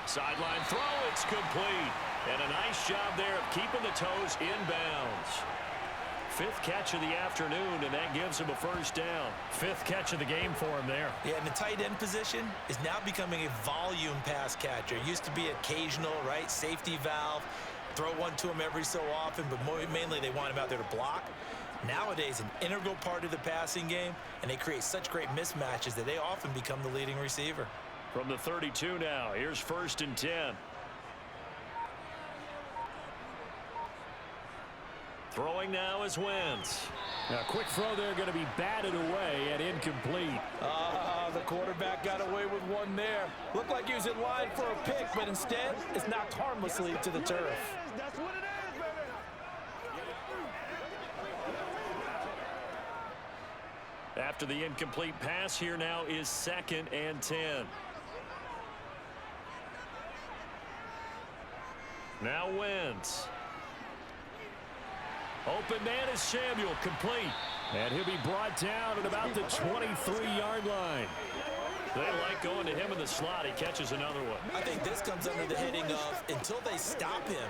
Speaker 2: Sideline throw, it's complete. And a nice job there of keeping the toes inbounds. 5th catch of the afternoon, and that gives him a 1st down. 5th catch of the game for him there.
Speaker 3: Yeah, and the tight end position is now becoming a volume pass catcher. Used to be occasional, right? Safety valve. Throw one to him every so often, but mainly they want him out there to block. Nowadays, an integral part of the passing game, and they create such great mismatches that they often become the leading receiver.
Speaker 2: From the 32 now, here's 1st and 10. Throwing now is Wentz.
Speaker 6: Now, quick throw there, going to be batted away and incomplete.
Speaker 3: The quarterback got away with one there. Looked like he was in line for a pick, but instead, it's knocked harmlessly to the turf.
Speaker 4: That's what it is, baby.
Speaker 2: After the incomplete pass, here now is 2nd and 10. Now Wentz. Open man is Samuel, complete.
Speaker 6: And he'll be brought down at about the 23-yard line.
Speaker 2: They like going to him in the slot. He catches another one.
Speaker 3: I think this comes under the heading of, until they stop him,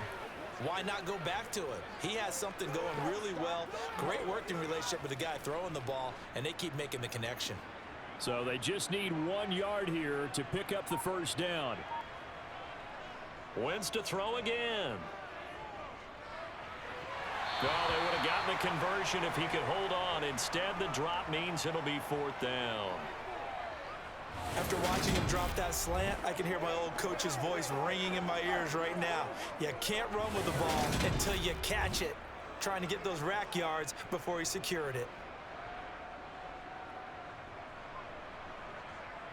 Speaker 3: why not go back to him? He has something going really well. Great working relationship with the guy throwing the ball, and they keep making the connection.
Speaker 6: So they just need 1 yard here to pick up the 1st down.
Speaker 2: Wentz to throw again. No, they would have gotten the conversion if he could hold on. Instead, the drop means it'll be 4th down.
Speaker 3: After watching him drop that slant, I can hear my old coach's voice ringing in my ears right now. You can't run with the ball until you catch it. Trying to get those rack yards before he secured it.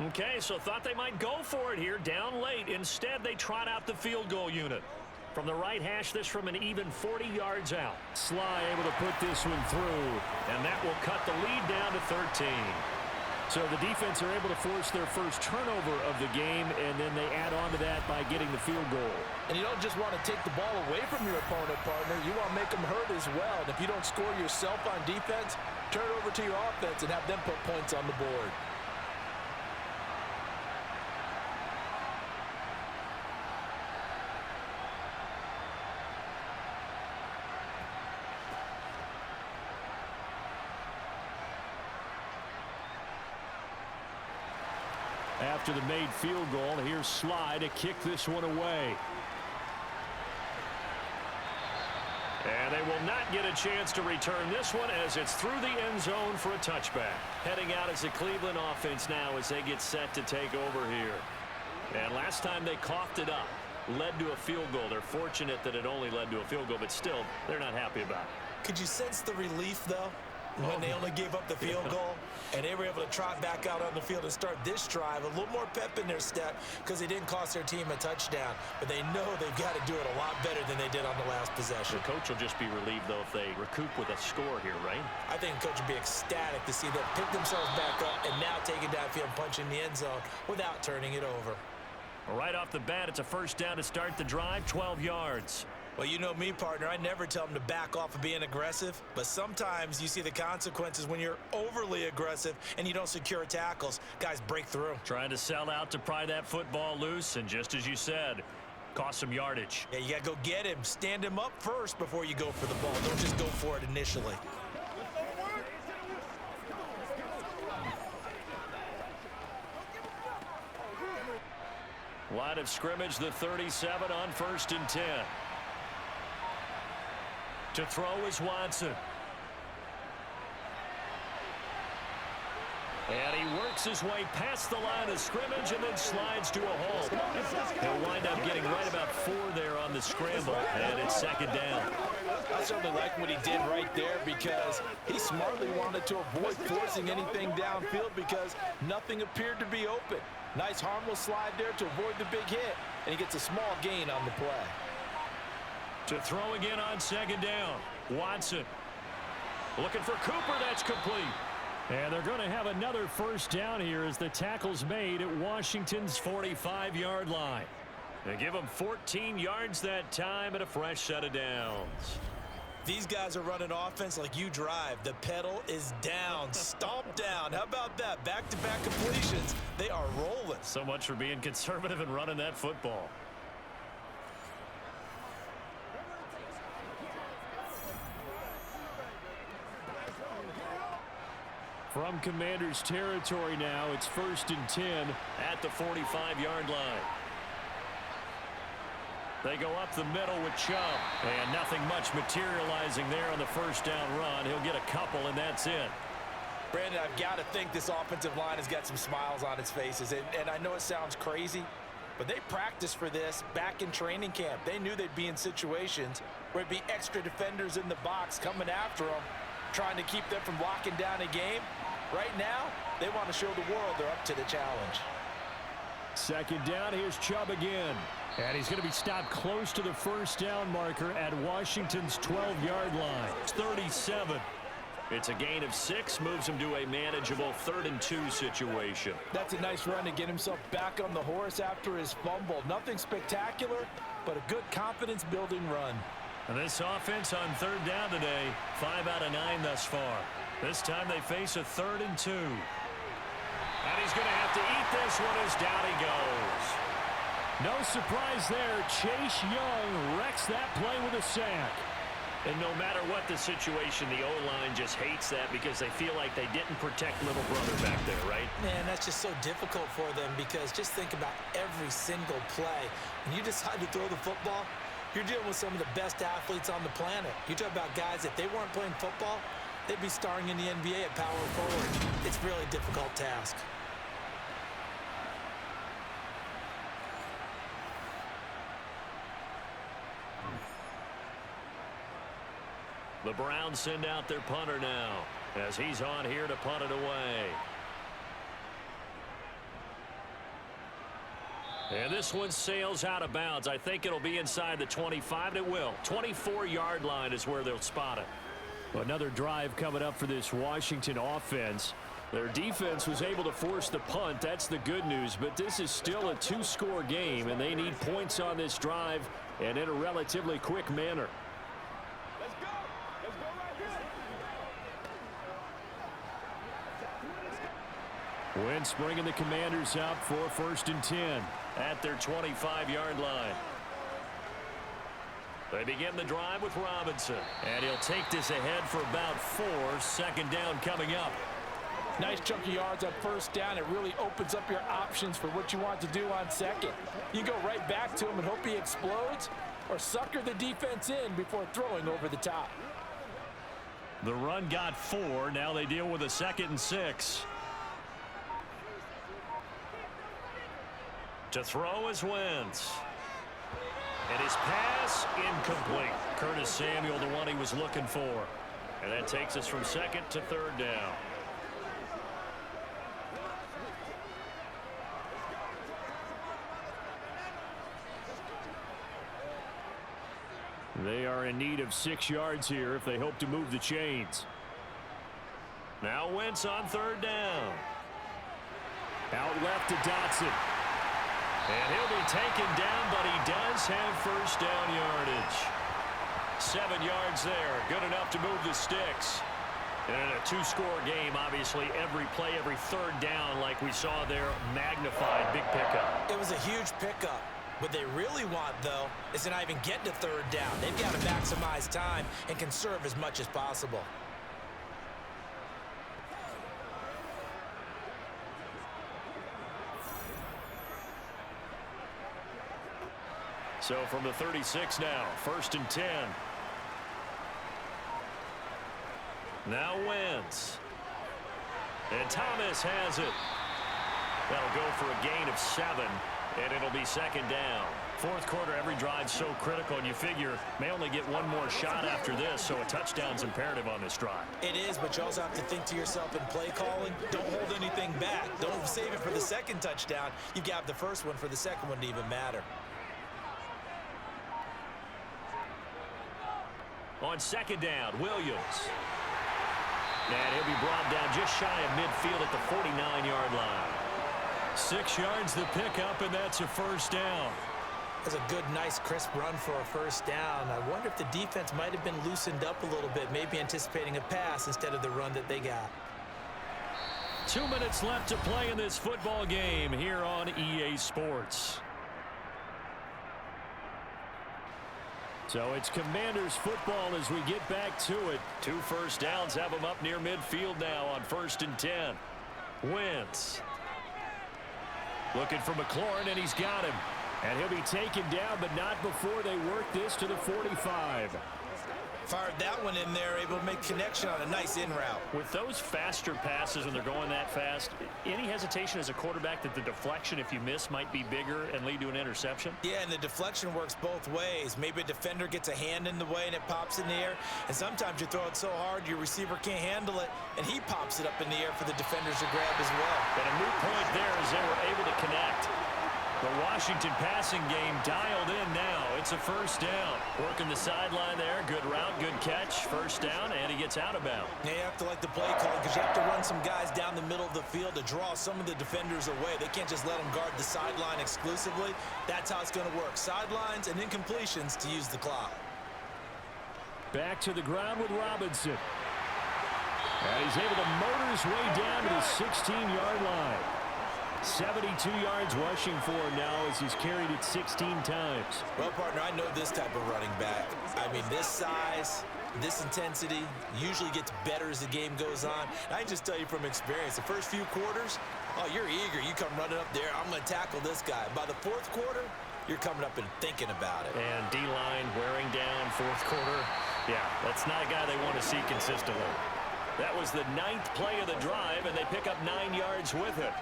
Speaker 2: Okay, so thought they might go for it here down late. Instead, they trot out the field goal unit.
Speaker 6: From the right hash, this from an even 40 yards out. Sly able to put this one through, and that will cut the lead down to 13. So the defense are able to force their first turnover of the game, and then they add on to that by getting the field goal.
Speaker 3: And you don't just want to take the ball away from your opponent, partner. You want to make them hurt as well. And if you don't score yourself on defense, turn it over to your offense and have them put points on the board.
Speaker 6: After the made field goal, here's Sly to kick this one away. And they will not get a chance to return this one as it's through the end zone for a touchback. Heading out as the Cleveland offense now as they get set to take over here. And last time they coughed it up, led to a field goal. They're fortunate that it only led to a field goal, but still, they're not happy about it.
Speaker 3: Could you sense the relief, though, when they only gave up the field goal and they were able to trot back out on the field and start this drive? A little more pep in their step because they didn't cost their team a touchdown, but they know they've got to do it a lot better than they did on the last possession.
Speaker 6: The coach will just be relieved, though, if they recoup with a score here, right?
Speaker 3: I think the coach would be ecstatic to see them pick themselves back up and now take it downfield and punch in the end zone without turning it over.
Speaker 6: Right off the bat, it's a first down to start the drive, 12 yards.
Speaker 3: Well, you know me, partner. I never tell them to back off of being aggressive, but sometimes you see the consequences when you're overly aggressive and you don't secure tackles. Guys break through.
Speaker 6: Trying to sell out to pry that football loose, and just as you said, cost some yardage.
Speaker 3: Yeah, you got to go get him. Stand him up first before you go for the ball. Don't just go for it initially.
Speaker 6: Line of scrimmage, the 37 on 1st and 10. To throw is Watson. And he works his way past the line of scrimmage and then slides to a halt. He'll wind up getting right about 4 there on the scramble, and it's second down.
Speaker 3: I certainly like what he did right there because he smartly wanted to avoid forcing anything downfield because nothing appeared to be open. Nice harmless slide there to avoid the big hit, and he gets a small gain on the play.
Speaker 6: To throw again on second down, Watson. Looking for Cooper, that's complete. And they're going to have another first down here as the tackle's made at Washington's 45-yard line. They give them 14 yards that time and a fresh set of downs.
Speaker 3: These guys are running offense like you drive. The pedal is down, stomp down. How about that? Back-to-back completions. They are rolling.
Speaker 6: So much for being conservative and running that football. From Commanders territory now, it's 1st and 10 at the 45-yard line. They go up the middle with Chubb, and nothing much materializing there on the first down run. He'll get a couple, and that's it.
Speaker 3: Brandon, I've got to think this offensive line has got some smiles on its faces, and I know it sounds crazy, but they practiced for this back in training camp. They knew they'd be in situations where it'd be extra defenders in the box coming after them, trying to keep them from locking down a game. Right now, they want to show the world they're up to the challenge.
Speaker 6: Second down, here's Chubb again. And he's going to be stopped close to the first down marker at Washington's 12-yard line. It's 37. It's a gain of 6, moves him to a manageable 3rd and 2 situation.
Speaker 3: That's a nice run to get himself back on the horse after his fumble. Nothing spectacular, but a good confidence-building run.
Speaker 6: And this offense on 3rd down today, 5 out of 9 thus far. This time they face a 3rd and 2. And he's going to have to eat this one as down he goes. No surprise there. Chase Young wrecks that play with a sack. And no matter what the situation, the O-line just hates that because they feel like they didn't protect little brother back there, right?
Speaker 3: Man, that's just so difficult for them because just think about every single play. When you decide to throw the football, you're dealing with some of the best athletes on the planet. You talk about guys, if they weren't playing football, they'd be starring in the NBA at power forward. It's a really difficult task.
Speaker 6: The Browns send out their punter now as he's on here to punt it away.
Speaker 2: And this one sails out of bounds. I think it'll be inside the 25. It will. 24-yard line is where they'll spot it. Another drive coming up for this Washington offense. Their defense was able to force the punt. That's the good news. But this is still a two-score game, and they need points on this drive and in a relatively quick manner.
Speaker 4: Let's go. Let's go right here.
Speaker 2: Wentz bringing the Commanders up for 1st and 10 at their 25-yard line. They begin the drive with Robinson, and he'll take this ahead for about 4. 2nd down coming up.
Speaker 3: Nice chunk of yards on 1st down. It really opens up your options for what you want to do on 2nd. You go right back to him and hope he explodes, or sucker the defense in before throwing over the top.
Speaker 2: The run got 4. Now they deal with a 2nd and 6. To throw is Wentz. And his pass incomplete. Curtis Samuel, the one he was looking for. And that takes us from 2nd to 3rd down. They are in need of 6 yards here if they hope to move the chains. Now Wentz on 3rd down. Out left to Dotson. And he'll be taken down, but he does have 1st down yardage. 7 yards there. Good enough to move the sticks. And in a two-score game, obviously, every play, every 3rd down, like we saw there, magnified. Big pickup.
Speaker 3: It was a huge pickup. What they really want, though, is to not even get to 3rd down. They've got to maximize time and conserve as much as possible.
Speaker 2: So from the 36 now, 1st and 10. Now Wentz. And Thomas has it. That'll go for a gain of 7, and it'll be 2nd down. 4th quarter, every drive so critical, and you figure may only get one more shot after this, so a touchdown's imperative on this drive.
Speaker 3: It is, but you also have to think to yourself in play calling, don't hold anything back. Don't save it for the 2nd touchdown. You've got the 1st one for the 2nd one to even matter.
Speaker 2: On 2nd down, Williams. And he'll be brought down just shy of midfield at the 49-yard line. 6 yards the pickup, and that's a 1st down.
Speaker 3: That's a good, nice, crisp run for a 1st down. I wonder if the defense might have been loosened up a little bit, maybe anticipating a pass instead of the run that they got.
Speaker 2: 2 minutes left to play in this football game here on EA Sports. So it's Commanders football as we get back to it. 2 1st downs have them up near midfield now on 1st and 10. Wentz. Looking for McLaurin, and he's got him. And he'll be taken down, but not before they work this to the 45.
Speaker 3: Fired that one in there, able to make connection on a nice in route.
Speaker 2: With those faster passes when they're going that fast, any hesitation as a quarterback that the deflection, if you miss, might be bigger and lead to an interception?
Speaker 3: Yeah, and the deflection works both ways. Maybe a defender gets a hand in the way and it pops in the air, and sometimes you throw it so hard your receiver can't handle it, and he pops it up in the air for the defenders to grab as well.
Speaker 2: And a moot point there as they were able to connect. The Washington passing game dialed in now. It's a 1st down. Working the sideline there. Good route, good catch. 1st down, and he gets out of bounds.
Speaker 3: Yeah, you have to like the play calling because you have to run some guys down the middle of the field to draw some of the defenders away. They can't just let them guard the sideline exclusively. That's how it's going to work. Sidelines and incompletions to use the clock.
Speaker 2: Back to the ground with Robinson. And he's able to motor his way down to the 16-yard line. 72 yards rushing for him now as he's carried it 16 times.
Speaker 3: Well, partner, I know this type of running back. I mean, this size, this intensity usually gets better as the game goes on. And I can just tell you from experience, the first few quarters, oh, you're eager. You come running up there, I'm going to tackle this guy. By the 4th quarter, you're coming up and thinking about it.
Speaker 2: And D-line wearing down 4th quarter. Yeah, that's not a guy they want to see consistently. That was the 9th play of the drive, and they pick up 9 yards with it.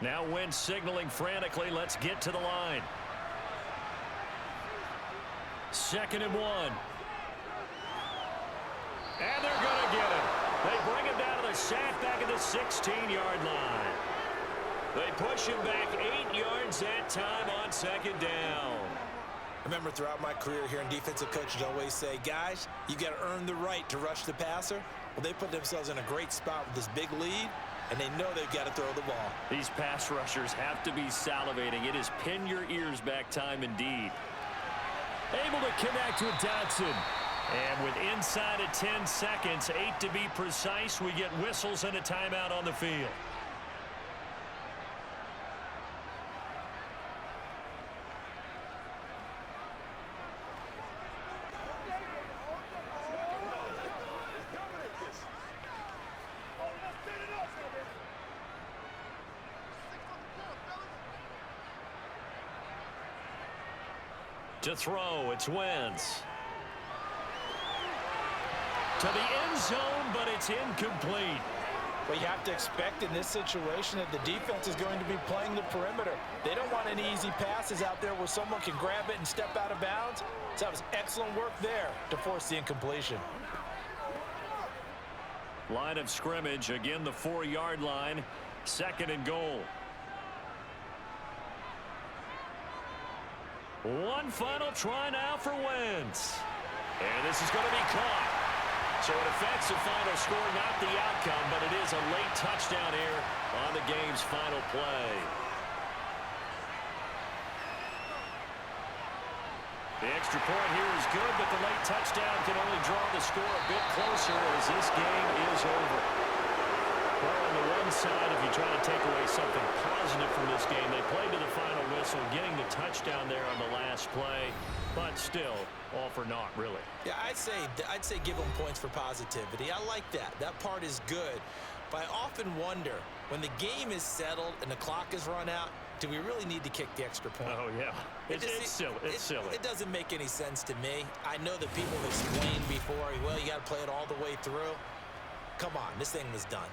Speaker 2: Now Wentz signaling frantically, let's get to the line. 2nd and 1.
Speaker 6: And they're going to get him. They bring him down to the sack back at the 16-yard line. They push him back 8 yards that time on second down.
Speaker 3: I remember throughout my career hearing defensive coaches always say, guys, you got to earn the right to rush the passer. Well, they put themselves in a great spot with this big lead, and they know they've got to throw the ball.
Speaker 6: These pass rushers have to be salivating. It is pin your ears back time indeed. Able to connect with Dotson. And with inside of 10 seconds, 8 to be precise, we get whistles and a timeout on the field. To throw, it's Wentz. To the end zone, but it's incomplete.
Speaker 3: Well, you have to expect in this situation that the defense is going to be playing the perimeter. They don't want any easy passes out there where someone can grab it and step out of bounds. So that was excellent work there to force the incompletion.
Speaker 6: Line of scrimmage, again the 4-yard line, 2nd and goal. One final try now for Wentz. And this is going to be caught. So it affects the final score, not the outcome, but it is a late touchdown here on the game's final play. The extra point here is good, but the late touchdown can only draw the score a bit closer as this game is over. Well, on the one side, if you try to take away something positive from this game, they played to the final whistle, getting the touchdown there on the last play, but still, all for naught, really.
Speaker 3: Yeah, I'd say give them points for positivity. I like that. That part is good. But I often wonder, when the game is settled and the clock is run out, do we really need to kick the extra point?
Speaker 6: Oh, yeah. It's silly. It's silly.
Speaker 3: It doesn't make any sense to me. I know that people have explained before, well, you got to play it all the way through. Come on, this thing was done.